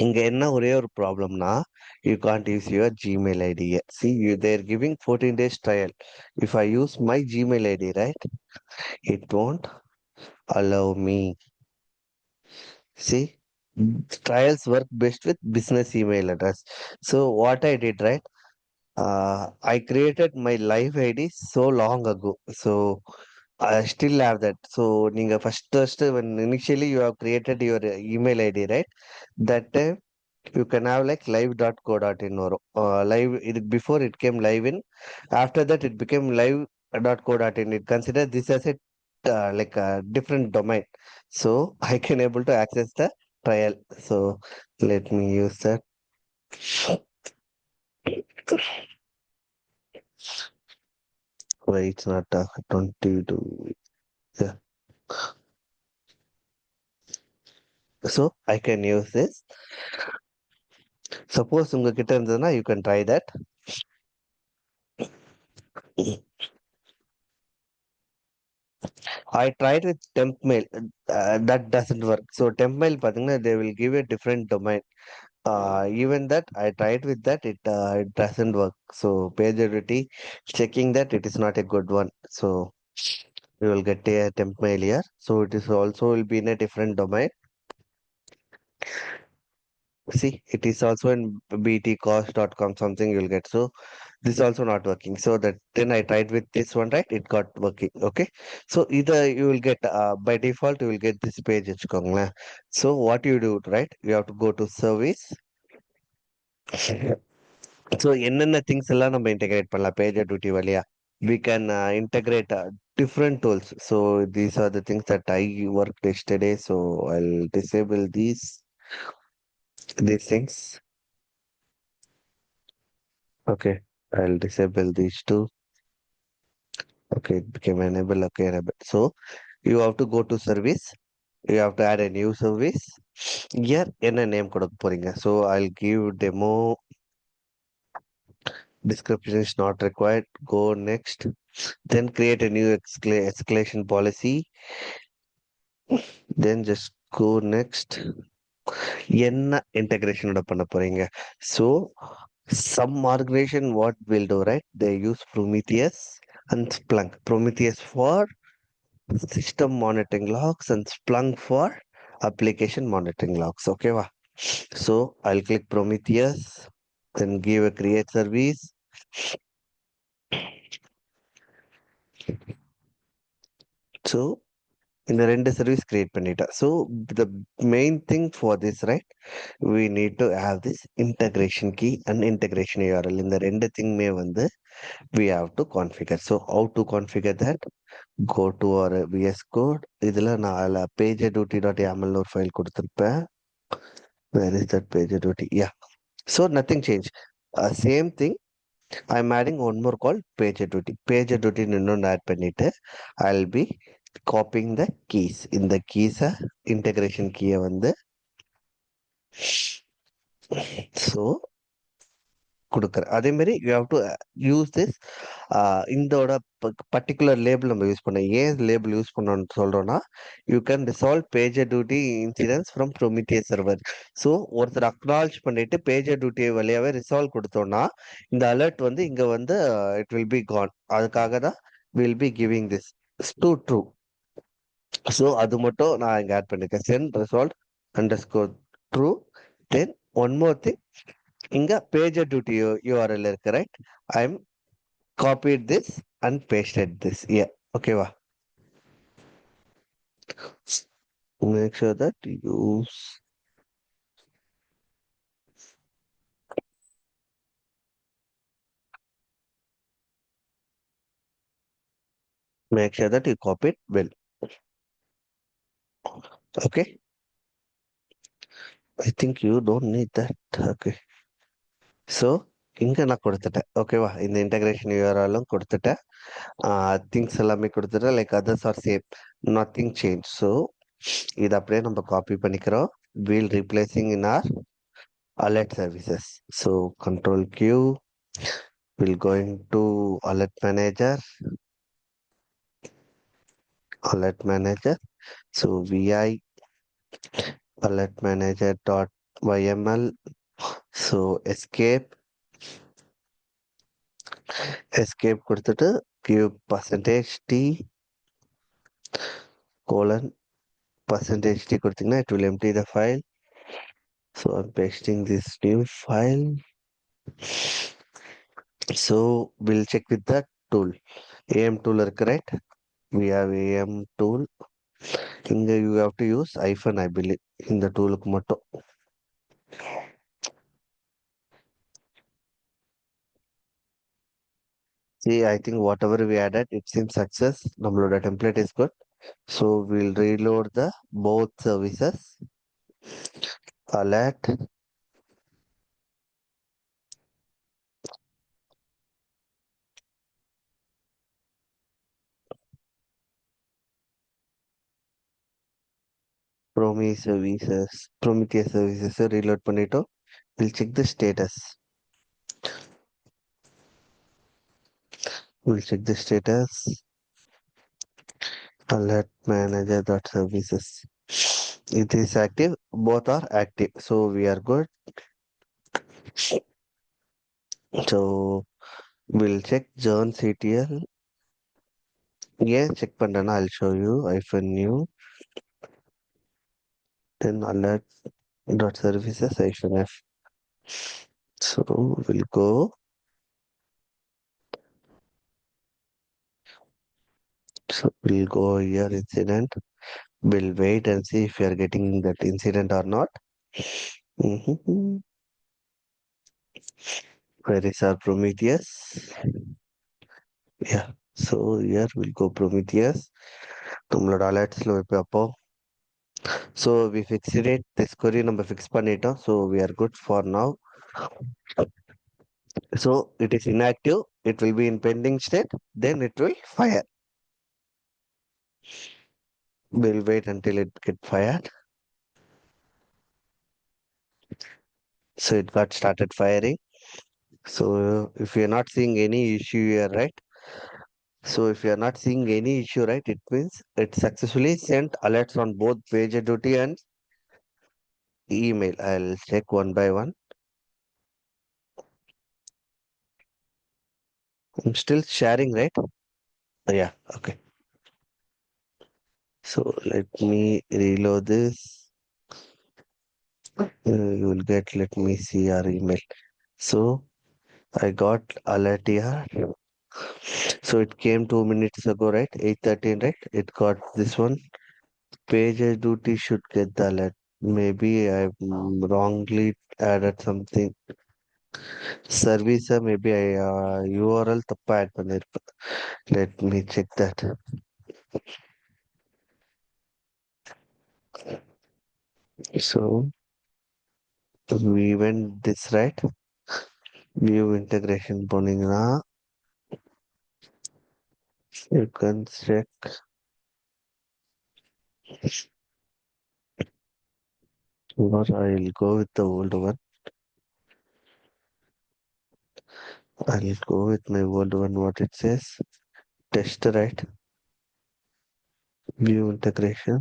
இங்க என்ன ஒரே ஒரு ப்ராப்ளம்னா you can't use your Gmail ID. See you they're giving 14 days trial. If I use my Gmail ID right it won't allow me. See Trials work best with business email address. So what I did, right? I created my live ID so long ago. So I still have that. So நீங்க first when initially you have created your email ID, right? That time you can have like live.co.in or live it before it came live in. After that it became live.co.in. It consider this as a like a different domain. So I can able to access the trial. So let me use that. Why it's not 22. Yeah. So I can use this. Suppose உங்ககிட்ட இருந்ததுன்னா you can try that. I tried with temp mail. That doesn't work. So temp mail பாத்தீங்கன்னா they will give a different domain. Even that I tried with that, it doesn't work. So PagerDuty checking that it is not a good one. So we will get a temp mail here. So it is also will be in a different domain. See, it is also in btcost.com something you'll get. So this also not working. So that then I tried with this one, right? It got working. Okay. So either you will get by default you will get this page. So what you do, right? You have to go to service. So என்னென்ன things எல்லாம் நம்ம integrate பண்ணலாம் PagerDuty வழியா. We can integrate different tools. So these are the things that I worked yesterday. So I'll disable these things. Okay, I'll disable these two. Okay, it became enable. Okay, enable. So you have to go to service. You have to add a new service. Here, என்ன name கொடுக்க போறீங்க. So I'll give demo. Description is not required. Go next. Then create a new escalation policy. Then just go next. என்ன integration ஓட பண்ண போறீங்க. So some organization what will do, right? They use Prometheus and Splunk. Prometheus for system monitoring logs and Splunk for application monitoring logs. Okay, va? So I'll click Prometheus, then give a create service. So இந்த ரெண்டு service create பண்ணிட்டேன். So the main thing for this right we need to have this integration key and integration URL இந்த ரெண்டு திங்குமே வந்து we have to configure. So how to configure that go to our VS code. இதில் நான் அதில் pagerduty.yaml ஒரு file கொடுத்துருப்பேன். Where is that pagerduty? Yeah. So nothing change. Same thing I'm adding one more called PagerDuty. PagerDuty இன்னொன்று add பண்ணிட்டு I'll be copying the keys. இந்த keys integration key வந்து so கொடுக்குறேன். அதே மாதிரி you have to use this இந்தோட particular label நம்ம use பண்ணோம். ஏன் லேபிள் யூஸ் பண்ணோம்னு சொல்றோம்னா you can resolve pager duty incidents from Prometheus server. So ஒருத்தர் அக்னாலஜ் பண்ணிட்டு பேஜர் டியூட்டி வழியாவே ரிசால்வ் கொடுத்தோம்னா இந்த அலர்ட் வந்து இங்க வந்து இட் வில் பி கான். அதுக்காக தான் will be giving this to true. So அது மட்டும் நான் இங்க ஆட் பண்ணிருக்கேன். Send resolve under score true. Then one more thing, இங்க பேஜர் டியூட்டி யூஆர்எல் இருக்கு, right? I am copied this and pasted this here. Okay, va? Make sure that you copy it well. Okay, I think you don't need that. Okay, so இங்க நான் கொடுத்துட்டேன். ஓகேவா? இந்த integration யூஆர்எல்லும் கொடுத்துட்டேன். Things எல்லாமே கொடுத்துட்டேன். Like others are same, nothing change. So இது அப்படியே நம்ம காப்பி பண்ணிக்கிறோம். Wheel replacing in R alert services. So control Q, we'll going to alert manager. So vi alert manager dot yml. So escape கொடுத்துட்டு give percentage t colon percentage t கொடுத்தீங்கன்னா it will empty the file. So I'm pasting this new file. So we'll check with the tool. AM tool are correct. We have AM tool. In the you have to use hyphen, I believe. In the tool motto. See, I think whatever we added, it seems success. Number the template is good. So we'll reload the both services. Alert, Prometheus services reload பண்ணிட்டோம். We'll check the status. We'll check the status. Alert manager dot services. It is active. Both are active. So we are good. So we'll check John CTL. Yeah, check பண்றேன்னா I'll show you. Hyphen new. Then alert dot services hyphen F. So we'll go. So we'll go here incident. We'll wait and see if we are getting that incident or not. Mhm. Where is our Prometheus? Yeah. So here we'll go Prometheus. நம்மளோட அலர்ட்ஸ்ல போய் பார்ப்போம். So we fixed it. This query number fix பண்ணிட்டோம். So we are good for now. So it is inactive. It will be in pending state. Then it will fire. We'll wait until it get fired. So it got started firing. So if you're not seeing any issue here, right? So if you're not seeing any issue, right, it means it successfully sent alerts on both PagerDuty and email. I'll check one by one. I'm still sharing, right? Yeah, okay. So let me reload this. You will get, let me see our email. So I got alert here. So it came 2 minutes ago, right? 8:13, right? It got this one. PagerDuty should get the alert. Maybe I wrongly added something. Service maybe I URL தப்பா add பண்ணிருப்பேன். Let me check that. So we went this right. View integration போனீங்கன்னா you can check, or I'll go with the old one. I'll go with my old one. What it says? Test right. View integration.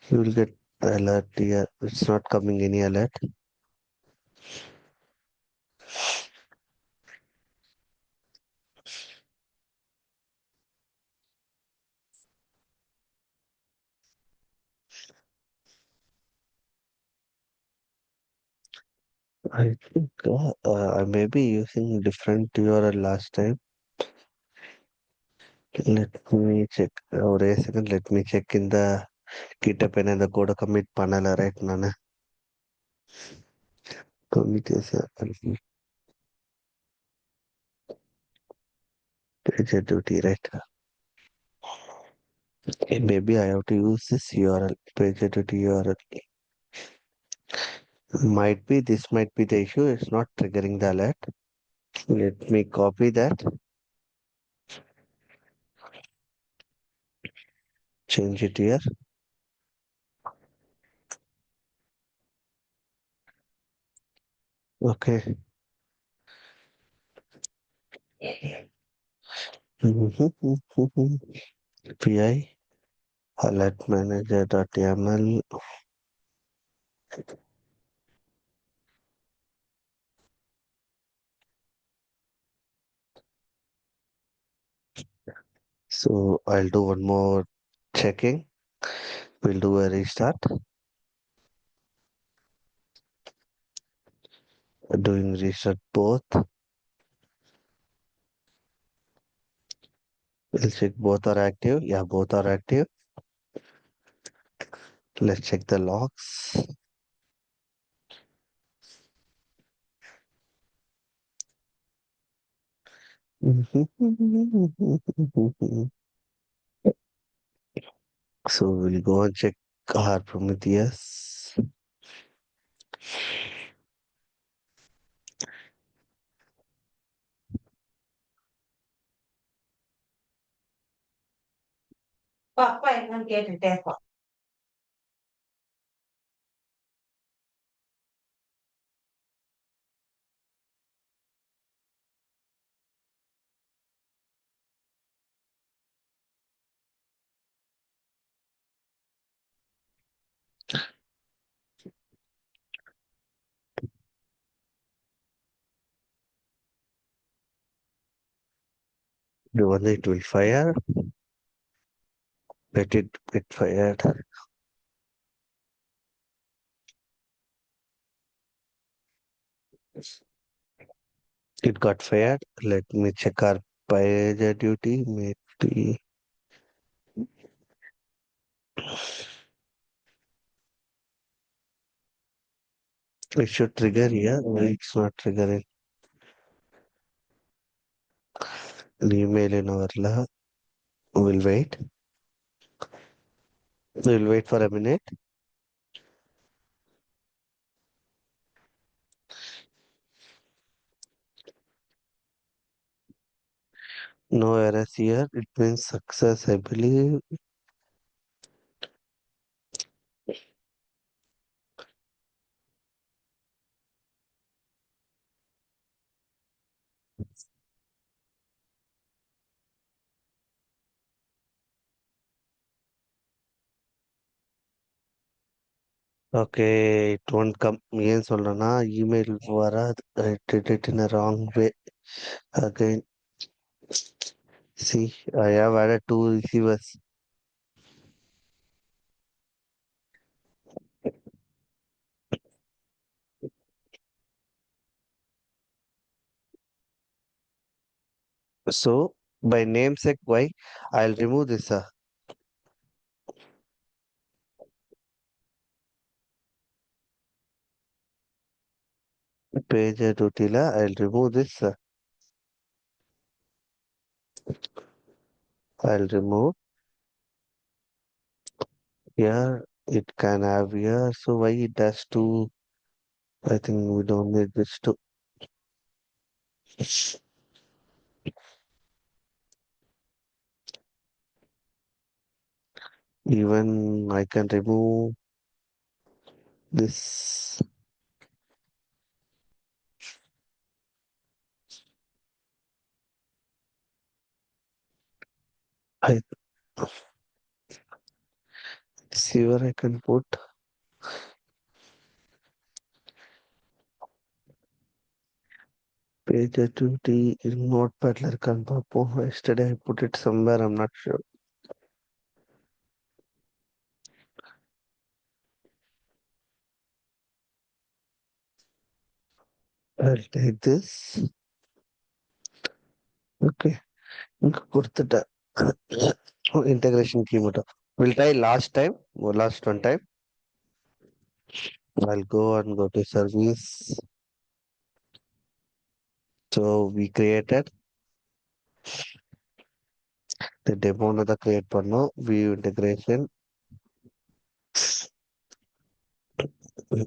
You will get alert here. It's not coming any alert. I think I may be using different URL last time. Let me check. ஒரே second. Let me check in the GitHub and the code commit பண்ணல right நானு. Commit is page duty right. Okay, maybe I have to use this URL. Page duty URL. Might be this might be the issue. It's not triggering the alert. Let me copy that. Change it here. Okay. PI alert manager.yaml. So I'll do one more checking. We'll do a restart. Doing restart both. We'll check both are active. Yeah, both are active. Let's check the logs. So we'll go and check our Prometheus. Papá என்னன்னு கேட்டுட்டே இருப்பான். The one it will fire. Let it get fired. It got fired. Let me check our pager duty. Maybe it should trigger here. No, it's not triggering. Email in our la. We'll wait. We'll wait for a minute. No errors here. It means success, I believe. Okay, it won't come. ஏன் சொல்றேன்னா email வராது. I did it in a wrong way. Again, see, I have added two receivers. So, by namesake, why? I'll remove this page tutila. I'll remove this. I'll remove here. It can have here. So, why it has to? I think we don't need this to. Even I can remove this. I see where I can put page activity in notepad like yesterday I put it somewhere, I'm not sure. I'll take this. Okay. Kurtata. Integration key motor. We'll try last time or last one time. I'll go to service. So we created the demo the create panno view integration. We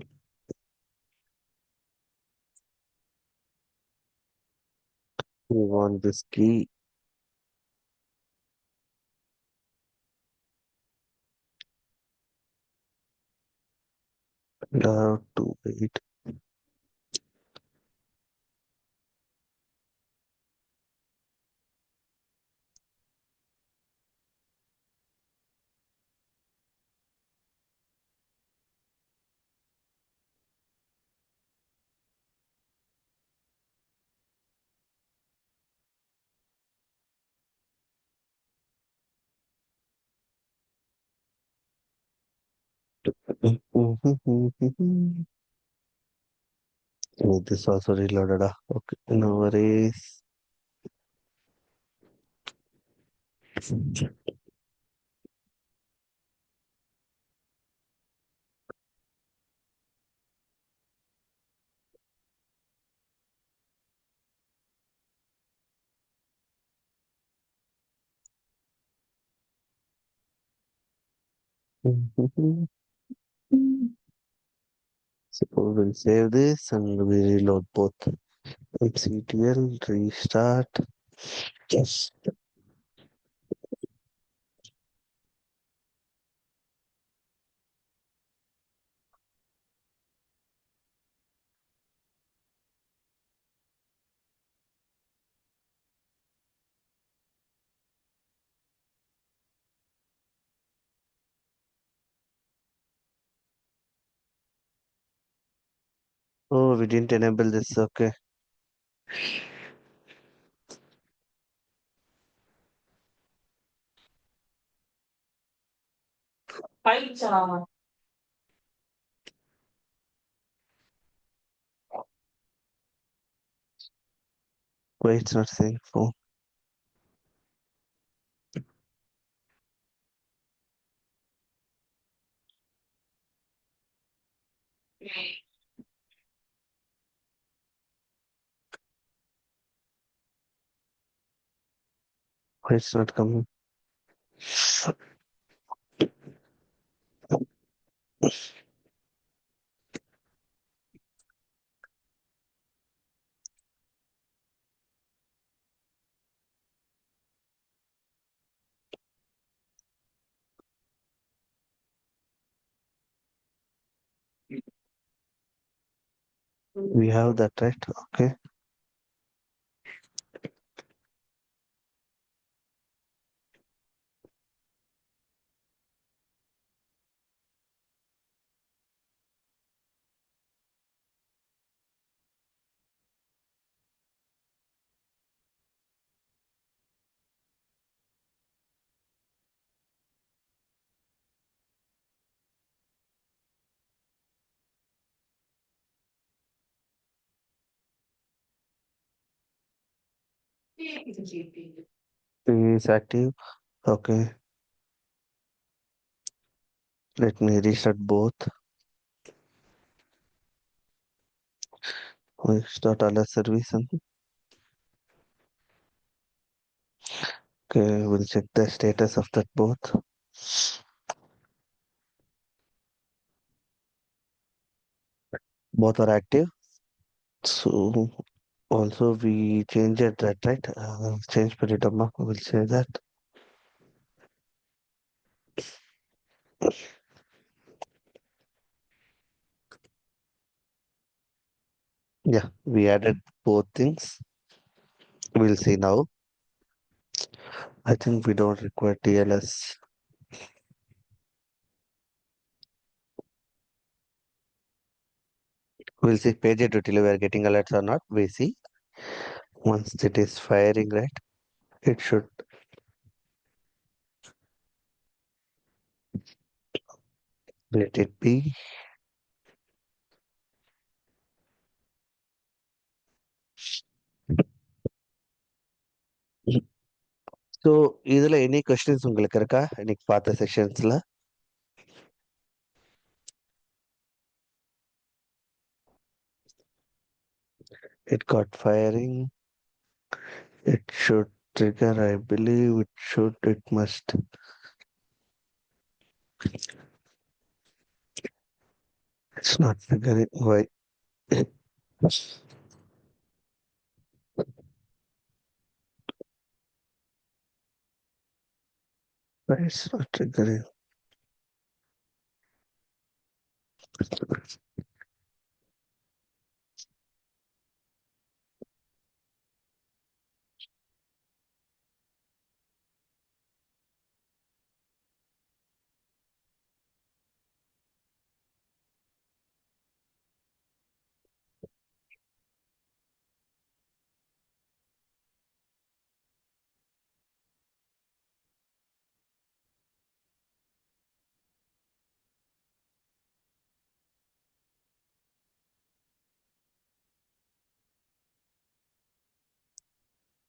want this key to wait. Oh, this also reloaded. Okay, no worries. So we'll save this and we reload both. MCTL, restart. Yes. Oh, we didn't enable this. Okay. பைச்சா Why it's not saying phone? Why it's not coming? We have that, right? Okay. Is active. Okay. Let me restart both. We start alert service. Okay, we'll check the status of that both. Both are active. So also we changed that, right? Change Peridoma. We'll say that. Yeah, we added both things. We'll see now. I think we don't require TLS. We'll see page utility we are getting alerts or not. We see once it is firing, right? It should let it be. So இதுல any questions உங்களுக்கு இருக்கா? இன்னைக்கு பார்த்த செஷன்ஸ்ல it got firing. It should trigger. I believe it should. It must. It's not triggering. Why? Why it's not triggering?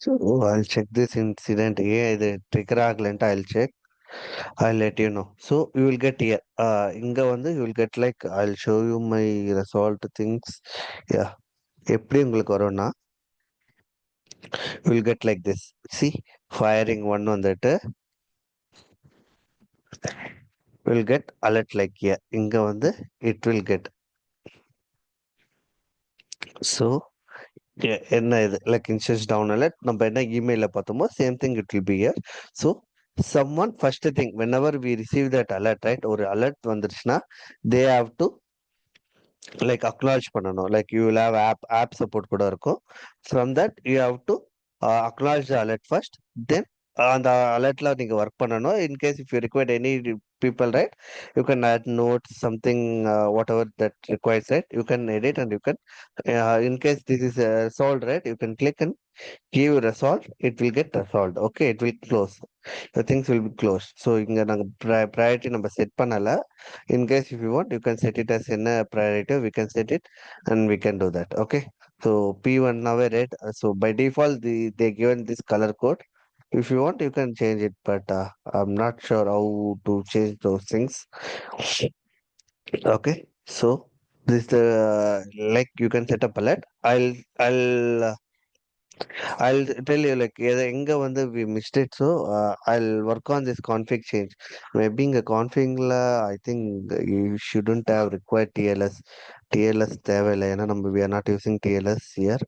So I'll check this incident. இது trigger ஆகலன்ட்டு I'll check. I'll let you know. So you will get here. இங்க வந்து you will get like I'll show you my resolved things. Yeah. எப்படி உங்களுக்கு வரும்னா you will get like this. See, firing one வந்துட்டு will get alert like here. இங்க வந்து it will get. So என்ன இது like instance down alert நம்ம என்ன இமெயில பார்த்தோமோ same thing it will be here. So someone first thing whenever we receive that alert, right, ஒரு alert வந்துருச்சுன்னா they have to like acknowledge பண்ணணும். Like you will have app support கூட இருக்கும். From that you have to acknowledge the alert first, then அந்த அலர்ட்ல நீங்க work பண்ணணும். In case if you require any people, right, you can add notes something, whatever that requires, right, you can edit and you can in case this is solved, right, you can click and give resolve, it will get resolved. Okay, it will close, the things will be closed. So இங்க நாங்க priority நம்ம set பண்ணல. In case if you want, you can set it as என்ன priority, we can set it and we can do that. Okay, so P1 now red. So by default they given this color code. If you want, you can change it, but I'm not sure how to change those things. Okay, so this like you can set up alert. I'll tell you like எங்க வந்து we missed it. So I'll work on this config change. Maybe இங்க configல I think you shouldn't have required TLS. TLS தேவையில்லை ஏன்னா நம்ம we are not using TLS here.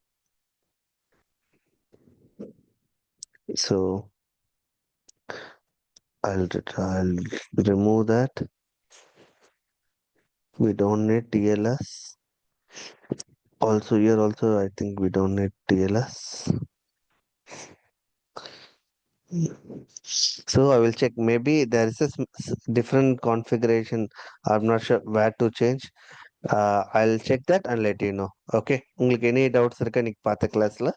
So I'll remove that. We don't need TLS. Also here also I think we don't need TLS. So I will check. Maybe there is a different configuration. I'm not sure where to change. I'll check that and let you know. Okay. உங்களுக்கு any doubts இருக்கா நீங்க பார்த்த கிளாஸ்ல?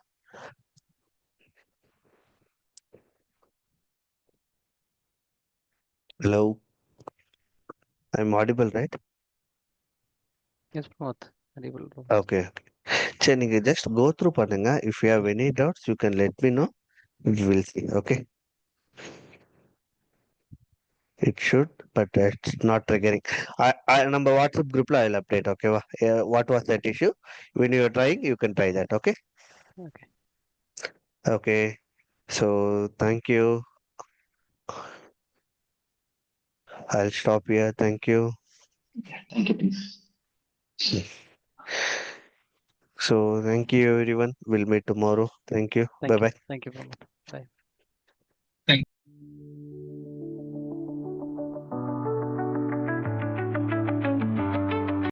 Hello. I'm audible, right? Yes, Pramod. Audible, bro. Okay. சரி நீங்க just go through பண்ணுங்க. If you have any doubts, you can let me know. We will see. Okay. It should, but it's not triggering. நம்ம WhatsApp group I'll update. Okay. What was that issue? When you are trying, you can try that. Okay. Okay. Okay. So thank you. I'll stop here. Thank you. Thank you, please. So thank you everyone. We'll meet tomorrow. Thank you. Bye bye. Thank you, Pramod. Bye. Thank